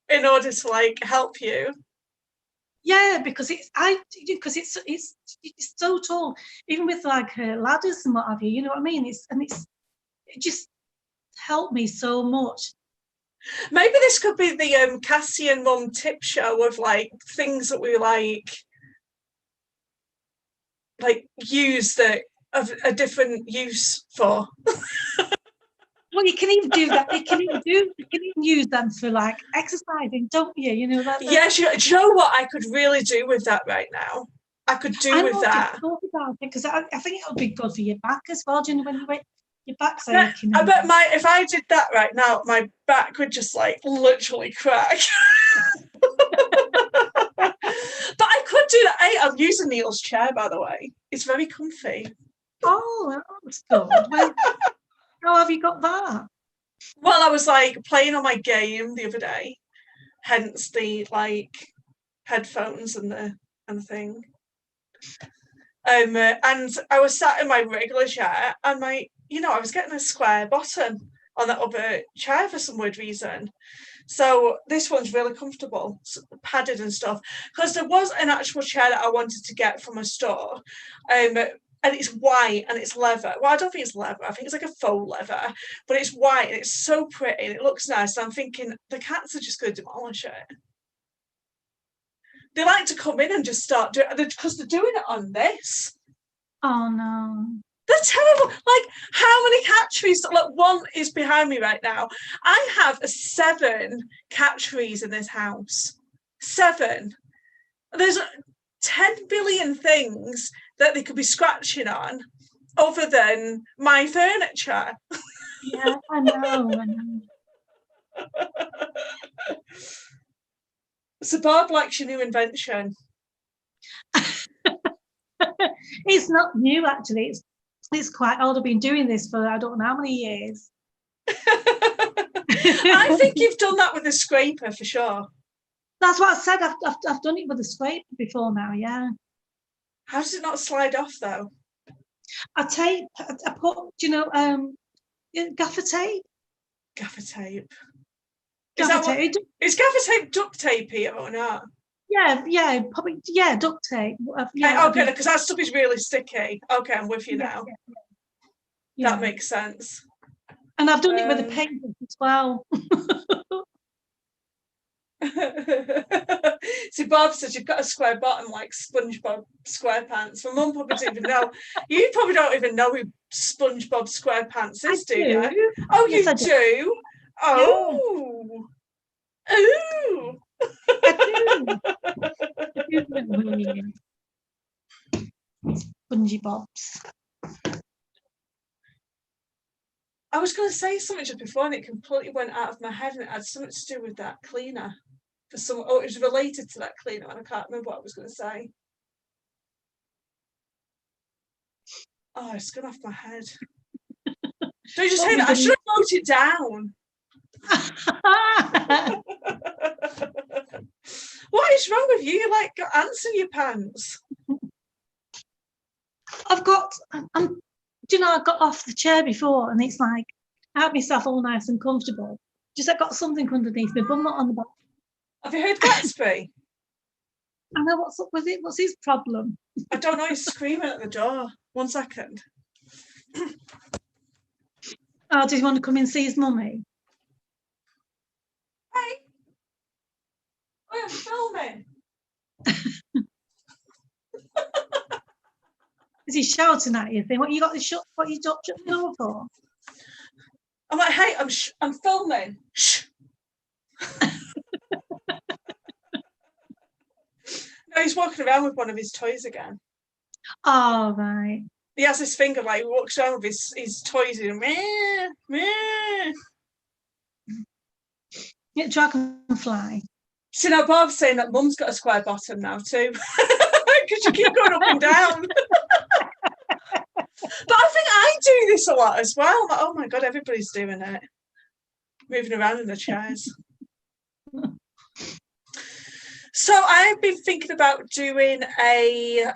in order to help you. Yeah, because it's so tall, even with ladders and what have you. You know what I mean? It just helped me so much. Maybe this could be the Cassie and Mum tip show of things that we use that of a different use for. Well, you can even do that. You can even use them for exercising, don't you? Yeah, do you know what I could really do with that right now? I could do with that. Because I think it would be good for your back as well. Do you know when your back's aching? I bet if I did that right now, my back would just literally crack. But I could do that. I'm using Neil's chair, by the way. It's very comfy. Oh, that's good. Well, how have you got that? Well, I was playing on my game the other day, hence the headphones and the thing. And I was sat in my regular chair, and I was getting a square bottom on that other chair for some weird reason. So this one's really comfortable, padded and stuff. Because there was an actual chair that I wanted to get from a store, and it's white and it's leather. Well, I don't think it's leather. I think it's a faux leather, but it's white and it's so pretty and it looks nice. And I'm thinking the cats are just going to demolish it. They like to come in and just start doing it because they're doing it on this. Oh no. They're terrible. How many cat trees? One is behind me right now. I have 7 cat trees in this house. 7. There's 10 billion things that they could be scratching on other than my furniture. Yeah, I know. So Bob likes your new invention. It's not new, actually. It's quite old. I've been doing this for I don't know how many years. I think you've done that with a scraper for sure. That's what I said. I've done it with a scraper before now, yeah. How does it not slide off though? I put, gaffer tape. Gaffer tape. Is Gaffer that what? tape. Is gaffer tape duct tape here or not? Yeah, probably. Yeah, duct tape. Okay, because that stuff is really sticky. Okay, I'm with you now. Yeah. That makes sense. And I've done it with a paint as well. See, Bob says you've got a square bottom like SpongeBob SquarePants. My mum probably doesn't even know. You probably don't even know who SpongeBob SquarePants is, do you? Oh, yes, you do? Oh. Yeah. Ooh. I do. Spongy Bobs. I was going to say something just before and it completely went out of my head, and it had something to do with that cleaner. It was related to that cleaner, and I can't remember what I was going to say. Oh, it's gone off my head. Don't you just say that? I should have wrote it down. What is wrong with you? You like got ants in your pants. I got off the chair before, and it's like I had myself all nice and comfortable. Just I got something underneath me, but not on the back. Have you heard Gatsby? I know, what's up with it? What's his problem? I don't know. He's screaming at the door. 1 second. Oh, does he want to come and see his mummy? Hey, I'm filming. Is he shouting at you? What you got the shut? What you shut the door for? I'm like, hey, I'm filming. Shh. No, he's walking around with one of his toys again. Oh, right. He has his finger, like, he walks around with his toys and meh, meh. Yeah, dragonfly. See, now Bob's saying that Mum's got a square bottom now too. Because you keep going up and down. But I think I do this a lot as well. Like, oh my God, everybody's doing it. Moving around in the chairs. So I've been thinking about doing I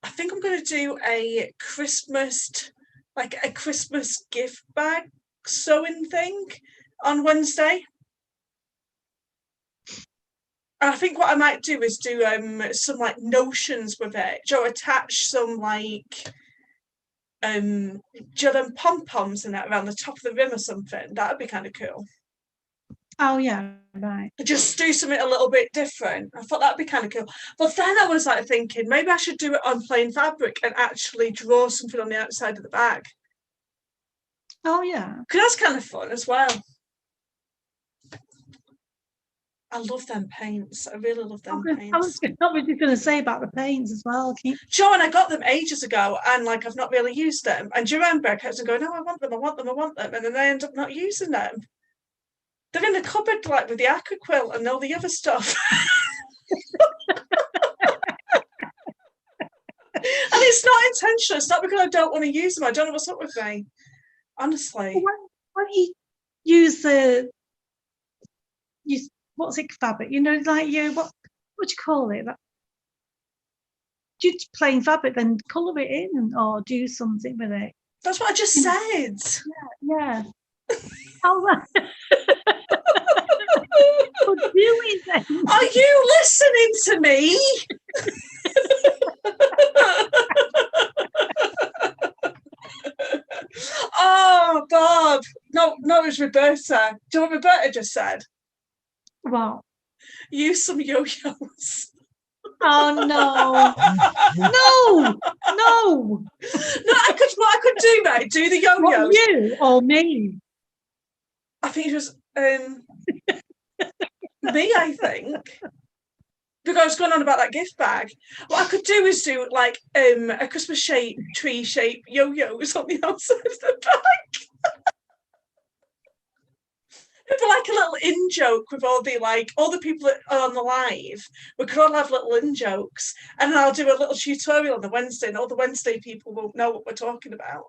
think I'm going to do a Christmas gift bag sewing thing on Wednesday. And I think what I might do is do some like notions with it. Attach some like pom-poms and that around the top of the rim or something. That would be kind of cool. Oh yeah, right. Just do something a little bit different. I thought that'd be kind of cool. But then I was like thinking maybe I should do it on plain fabric and actually draw something on the outside of the bag. Oh yeah. Because that's kind of fun as well. I love them paints. I really love them paints. I was not really going to say about the paints as well. Joe, and I got them ages ago, and like I've not really used them. And do you remember I kept on going, "No, I want them, and then I end up not using them. They're in the cupboard, like with the aqua quilt and all the other stuff. And it's not intentional. It's not because I don't want to use them. I don't know what's up with me. Honestly. Well, why don't you use what's it fabric? You know, like what do you call it? Do plain fabric, then colour it in or do something with it. That's what I just said. Yeah. Oh, right. Well, do it then. Are you listening to me? Oh, Bob. No, it was Roberta. Do you know what Roberta just said? What? Use some yo-yos. Oh no. No. What I could do, mate, do the yo-yos. What, you or me? I think it was me, I think. Because I was going on about that gift bag. What I could do is do like a Christmas tree shape yo-yos on the outside of the bag. It'd be like a little in-joke with all the people that are on the live. We could all have little in-jokes. And then I'll do a little tutorial on the Wednesday, and all the Wednesday people won't know what we're talking about.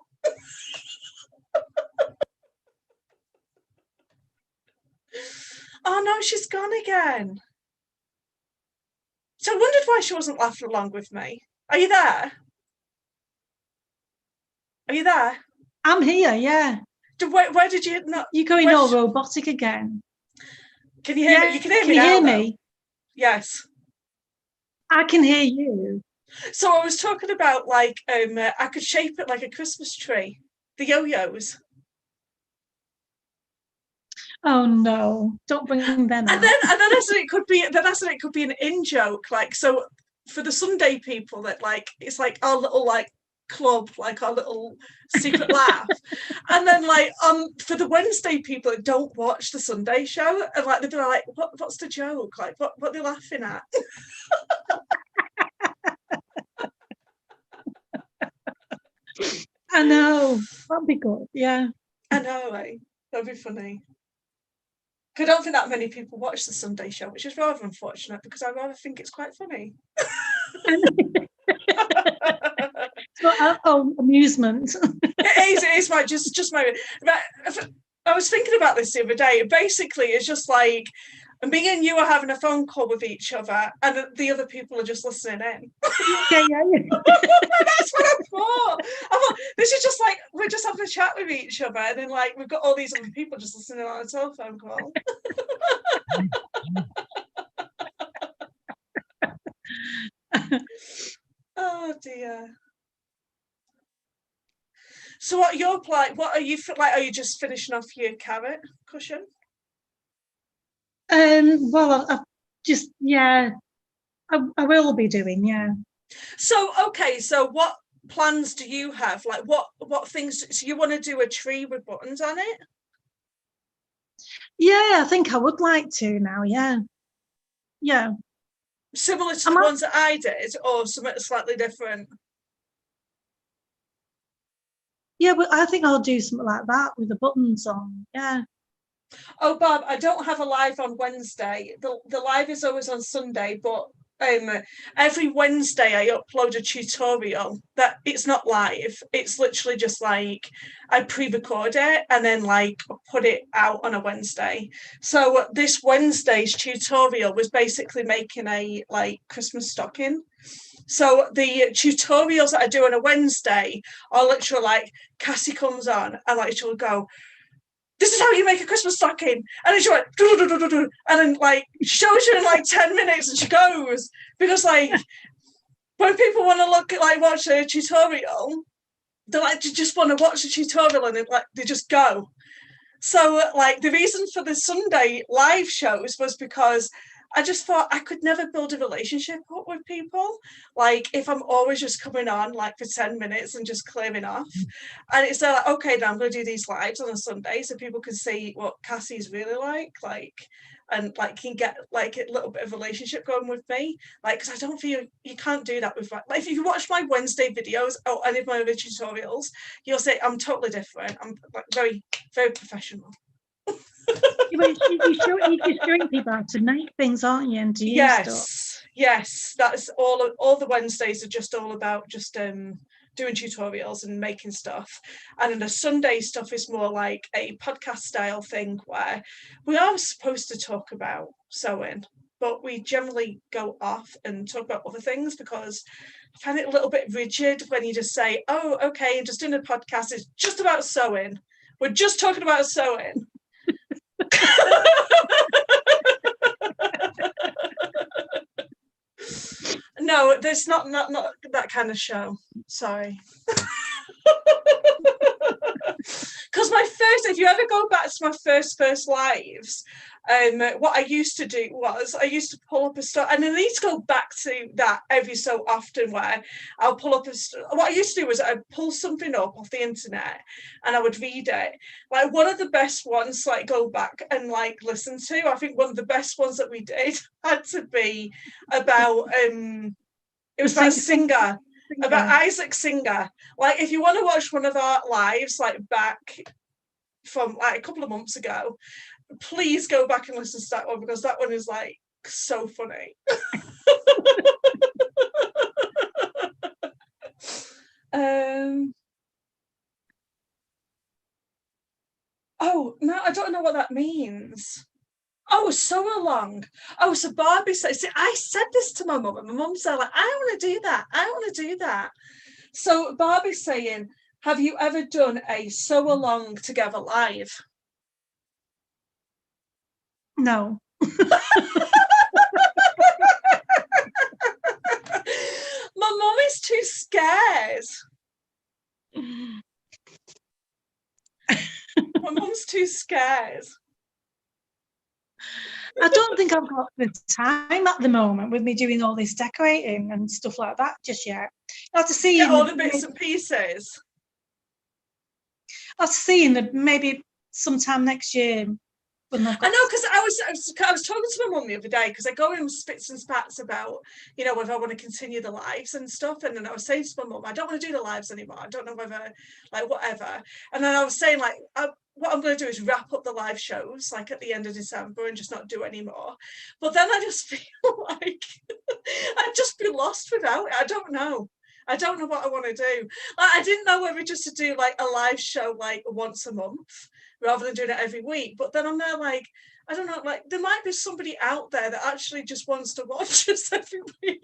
Oh no, she's gone again. So I wondered why she wasn't laughing along with me. Are you there? Are you there? I'm here, yeah. Where did you not? You're going all robotic again. Can you hear me? You can hear me now. Can you hear me? Yes. I can hear you. So I was talking about like I could shape it like a Christmas tree. The yo-yos. Oh no! Don't bring them And out. then I said it could be an in joke, like, so for the Sunday people that like it's like our little like club, like our little secret laugh. And then like for the Wednesday people that don't watch the Sunday show, and like they'd be like, what's the joke? Like what are they laughing at? I know. That'd be good. Yeah. I know, like that'd be funny. I don't think that many people watch the Sunday show, which is rather unfortunate because I rather think it's quite funny. So, amusement. It is my just my. I was thinking about this the other day. Basically, it's just like me and you are having a phone call with each other, and the other people are just listening in. Yeah. That's what I thought. This is just like we're just having a chat with each other, and then like we've got all these other people just listening on a telephone call. Oh dear. So what your plan? What are you like? Are you just finishing off your carrot cushion? Well, I just I will be doing, yeah. So okay, so what plans do you have? Like what things? So you want to do a tree with buttons on it? Yeah, I think I would like to now. Yeah. Similar to the ones that I did, or something slightly different? Yeah, but I think I'll do something like that with the buttons on. Yeah. Oh, Bob, I don't have a live on Wednesday. The live is always on Sunday, but every Wednesday I upload a tutorial that it's not live. It's literally just like I pre-record it and then like put it out on a Wednesday. So this Wednesday's tutorial was basically making a like Christmas stocking. So the tutorials that I do on a Wednesday are literally like Cassie comes on and like she'll go, this is how you make a Christmas stocking. And then she went, and then like shows you in like 10 minutes and she goes. Because like when people want to look at like watch a tutorial, they like to just want to watch the tutorial and they just go. So like the reason for the Sunday live shows was because I just thought I could never build a relationship up with people. Like if I'm always just coming on like for 10 minutes and just clearing off. And it's like, okay, now I'm going to do these lives on a Sunday so people can see what Cassie's really like, and like can get like a little bit of relationship going with me. Like, because I don't feel you can't do that with like if you watch my Wednesday videos or any of my other tutorials, you'll say I'm totally different. I'm like very, very professional. You're showing people how to make things, aren't you? And to use stuff. Yes, that's all the Wednesdays are just all about just doing tutorials and making stuff. And then the Sunday stuff is more like a podcast style thing where we are supposed to talk about sewing, but we generally go off and talk about other things because I find it a little bit rigid when you just say, oh, okay, just doing a podcast, it's just about sewing. We're just talking about sewing. No, there's not that kind of show. Sorry. Because if you ever go back to my first lives, what I used to do was I used to pull up a story, and I need to go back to that every so often where I'll pull up what I used to do was I'd pull something up off the internet and I would read it. Like one of the best ones to like go back and like listen to, I think one of the best ones that we did had to be about it was about Singer. About Isaac Singer. Like if you want to watch one of our lives like back from like a couple of months ago, please go back and listen to that one because that one is like so funny. Oh no, I don't know what that means. Oh, so along. Oh, so Barbie said, see, I said this to my mum, and my mum said, like, I want to do that. I want to do that. So Barbie's saying, have you ever done a sew along together live? No. My mum is too scared. My mum's too scared. I don't think I've got the time at the moment with me doing all this decorating and stuff like that just yet. I'll have to see. Get all the bits and pieces. I'll have to see in the maybe sometime next year. I know, because I was talking to my mum the other day, because I go in spits and spats about, you know, whether I want to continue the lives and stuff. And then I was saying to my mum, I don't want to do the lives anymore. I don't know whether, like, whatever. And then I was saying, like, what I'm going to do is wrap up the live shows, like, at the end of December and just not do it anymore. But then I just feel like I'd just be lost without it. I don't know what I want to do. Like, I didn't know whether just to do, like, a live show, like, once a month, rather than doing it every week. But then I'm there like, I don't know, like, there might be somebody out there that actually just wants to watch us every week.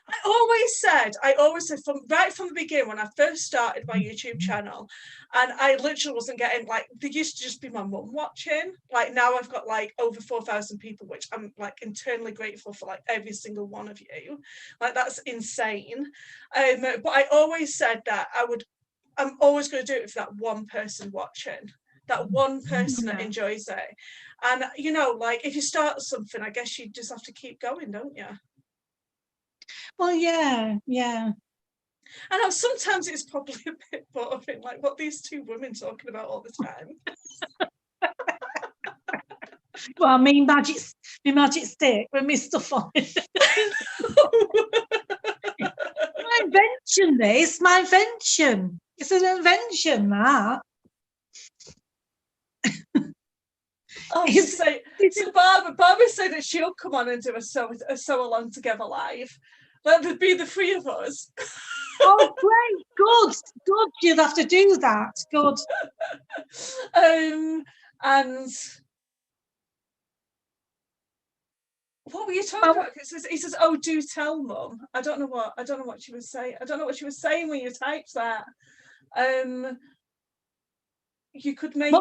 I always said right from the beginning, when I first started my YouTube channel, and I literally wasn't getting, like, there used to just be my mum watching. Like, now I've got, like, over 4,000 people, which I'm, like, internally grateful for, like, every single one of you. Like, that's insane. But I always said that I'm always going to do it for that one person watching, that one person that enjoys it. And, you know, like, if you start something, I guess you just have to keep going, don't you? Well, yeah. I know sometimes it's probably a bit boring, like what these two women talking about all the time. Well, my magic stick with my stuff on it. My invention, this. My invention. It's an invention, that. Oh, so Barbara said that she'll come on and do a sew along together live. Like, there'd be the three of us. Oh, great! Good. You'll have to do that. Good. And what were you talking about? He says, "Oh, do tell Mum." I don't know what she was saying. I don't know what she was saying when you typed that. You could make.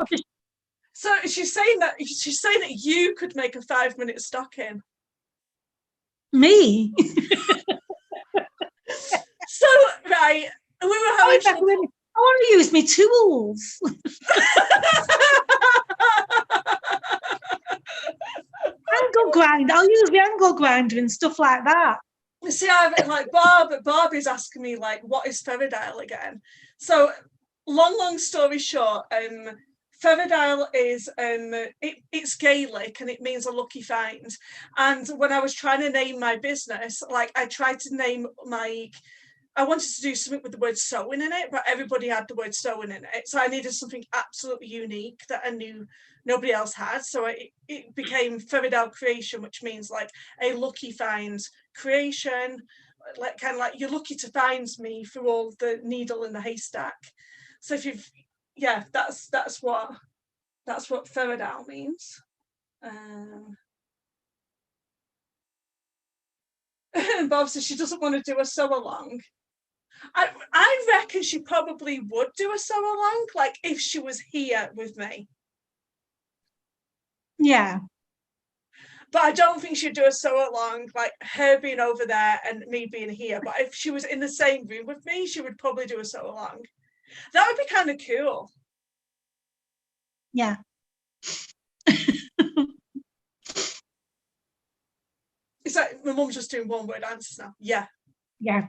So she's saying that you could make a 5-minute stocking. Me? So, right, we were having. I want to use my tools. Angle grinder. I'll use the angle grinder and stuff like that. See, like Barbie's asking me, like, what is Faodail again? So, long story short, Faodail is it's Gaelic and it means a lucky find. And when I was trying to name my business, like, I tried to name I wanted to do something with the word sewing in it, but everybody had the word sewing in it. So I needed something absolutely unique that I knew nobody else had. So it became Faodail Creation, which means, like, a lucky find creation, like, kind of like you're lucky to find me through all the needle in the haystack. So that's what Faodail means. Bob says she doesn't want to do a sew along. I reckon she probably would do a sew along, like, if she was here with me. Yeah. But I don't think she'd do a sew along, like, her being over there and me being here. But if she was in the same room with me, she would probably do a sew along. That would be kind of cool. Yeah. It's like my mum's just doing one word answers now. Yeah. Yeah.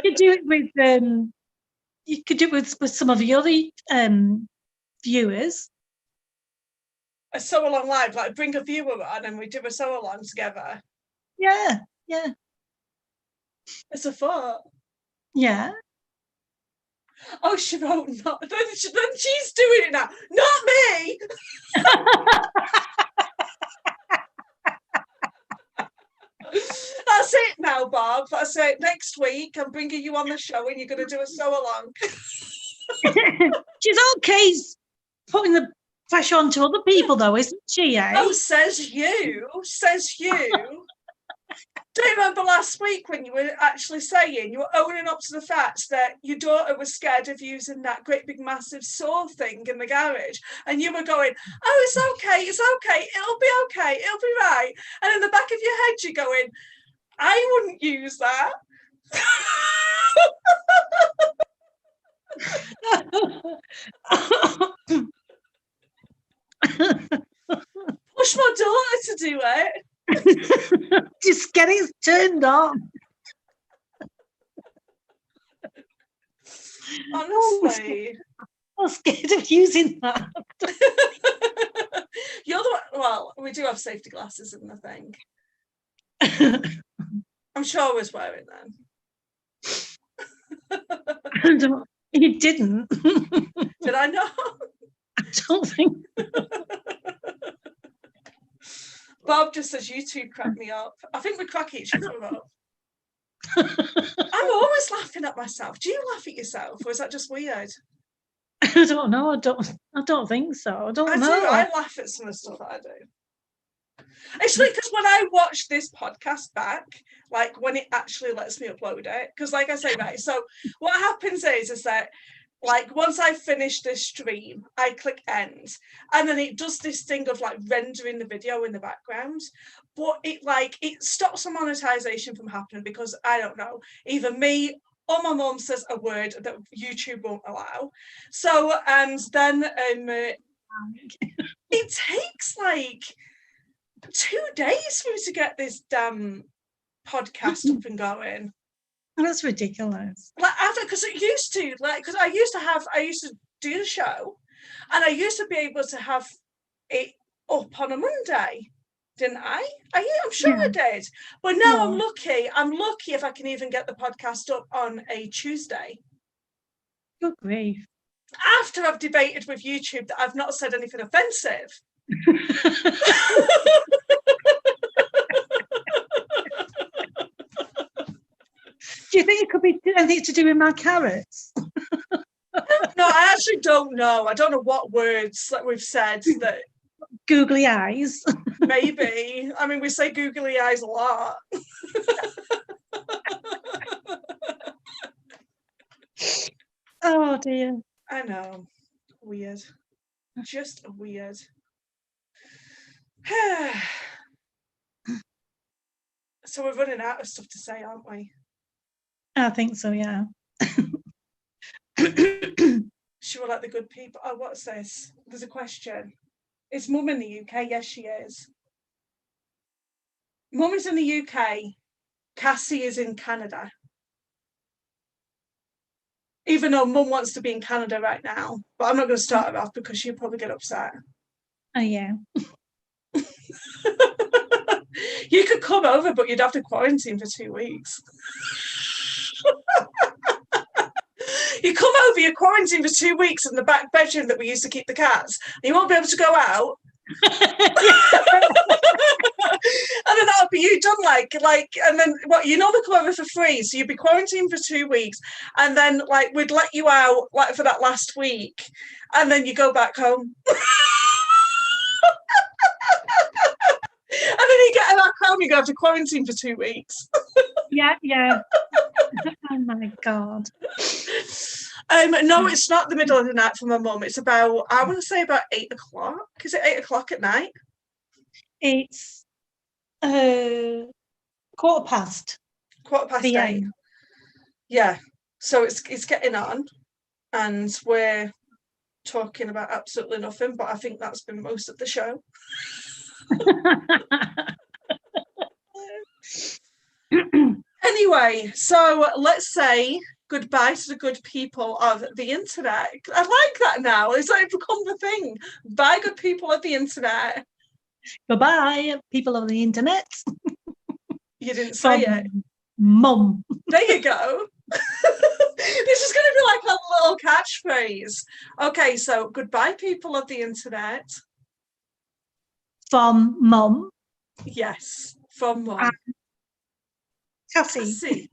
You could do it with some of the other viewers. A sew along live, like, bring a viewer on and we do a sew along together. Yeah. It's a thought. Yeah. Oh, she wrote not. Then she's doing it now. Not me. That's it now, Bob. That's it. Next week, I'm bringing you on the show and you're going to do a sew along. She's okay putting the pressure onto other people, though, isn't she? Eh? Oh, says you. Do you remember last week when you were actually saying, you were owning up to the fact that your daughter was scared of using that great big massive saw thing in the garage, and you were going, oh, it's okay, it'll be okay, it'll be right. And in the back of your head, you're going, I wouldn't use that. Push my daughter to do it. Just get it turned on. Honestly. I'm scared of using that. You're the one, well, we do have safety glasses in the thing. I'm sure I was wearing them. You didn't. Did I not? I don't think. Bob just says, you two crack me up. I think we crack each other up. I'm always laughing at myself. Do you laugh at yourself, or is that just weird? I don't know. I don't think so. I don't know. I laugh at some of the stuff that I do. Actually, because when I watch this podcast back, like when it actually lets me upload it, because like I say, right, so what happens is that like once I finish this stream, I click end, and then it does this thing of like rendering the video in the background, but it stops the monetization from happening because I don't know, either me or my mum says a word that YouTube won't allow. So and then it takes like 2 days for me to get this damn podcast up and going. That's ridiculous. Like after, because it used to, like, because I used to do the show, and I used to be able to have it up on a Monday, didn't I? I'm sure I did. But now I'm lucky if I can even get the podcast up on a Tuesday. Good grief. After I've debated with YouTube that I've not said anything offensive. Do you think it could be anything to do with my carrots? No, I actually don't know. I don't know what words that we've said that. Googly eyes. Maybe. I mean, we say googly eyes a lot. Oh dear. I know. Weird. Just weird. So we're running out of stuff to say, aren't we? I think so, yeah. She will let the good people. Oh, what's this? There's a question. Is Mum in the UK? Yes, she is. Mum is in the UK. Cassie is in Canada. Even though Mum wants to be in Canada right now. But I'm not going to start her off because she'll probably get upset. Oh, yeah. You could come over, but you'd have to quarantine for 2 weeks. You come over, you quarantine for 2 weeks in the back bedroom that we used to keep the cats. And you won't be able to go out. And then that'll be you done, and then what? You know they come over for free, so you'd be quarantined for 2 weeks, and then like we'd let you out like for that last week, and then you go back home. And then you get back home, you go to quarantine for 2 weeks. Yeah. Oh my God. No, it's not the middle of the night for my mum. It's about, I want to say about 8 o'clock. Is it 8 o'clock at night? It's 8:15. 8:15. Yeah. So it's getting on, and we're talking about absolutely nothing, but I think that's been most of the show. Anyway, so let's say goodbye to the good people of the internet. I like that now. It's like become the thing. Bye, good people of the internet. Goodbye, people of the internet. You didn't say it. Mum. There you go. This is going to be like a little catchphrase. Okay, so goodbye, people of the internet. From Mum. Yes, from Mum. Cassie.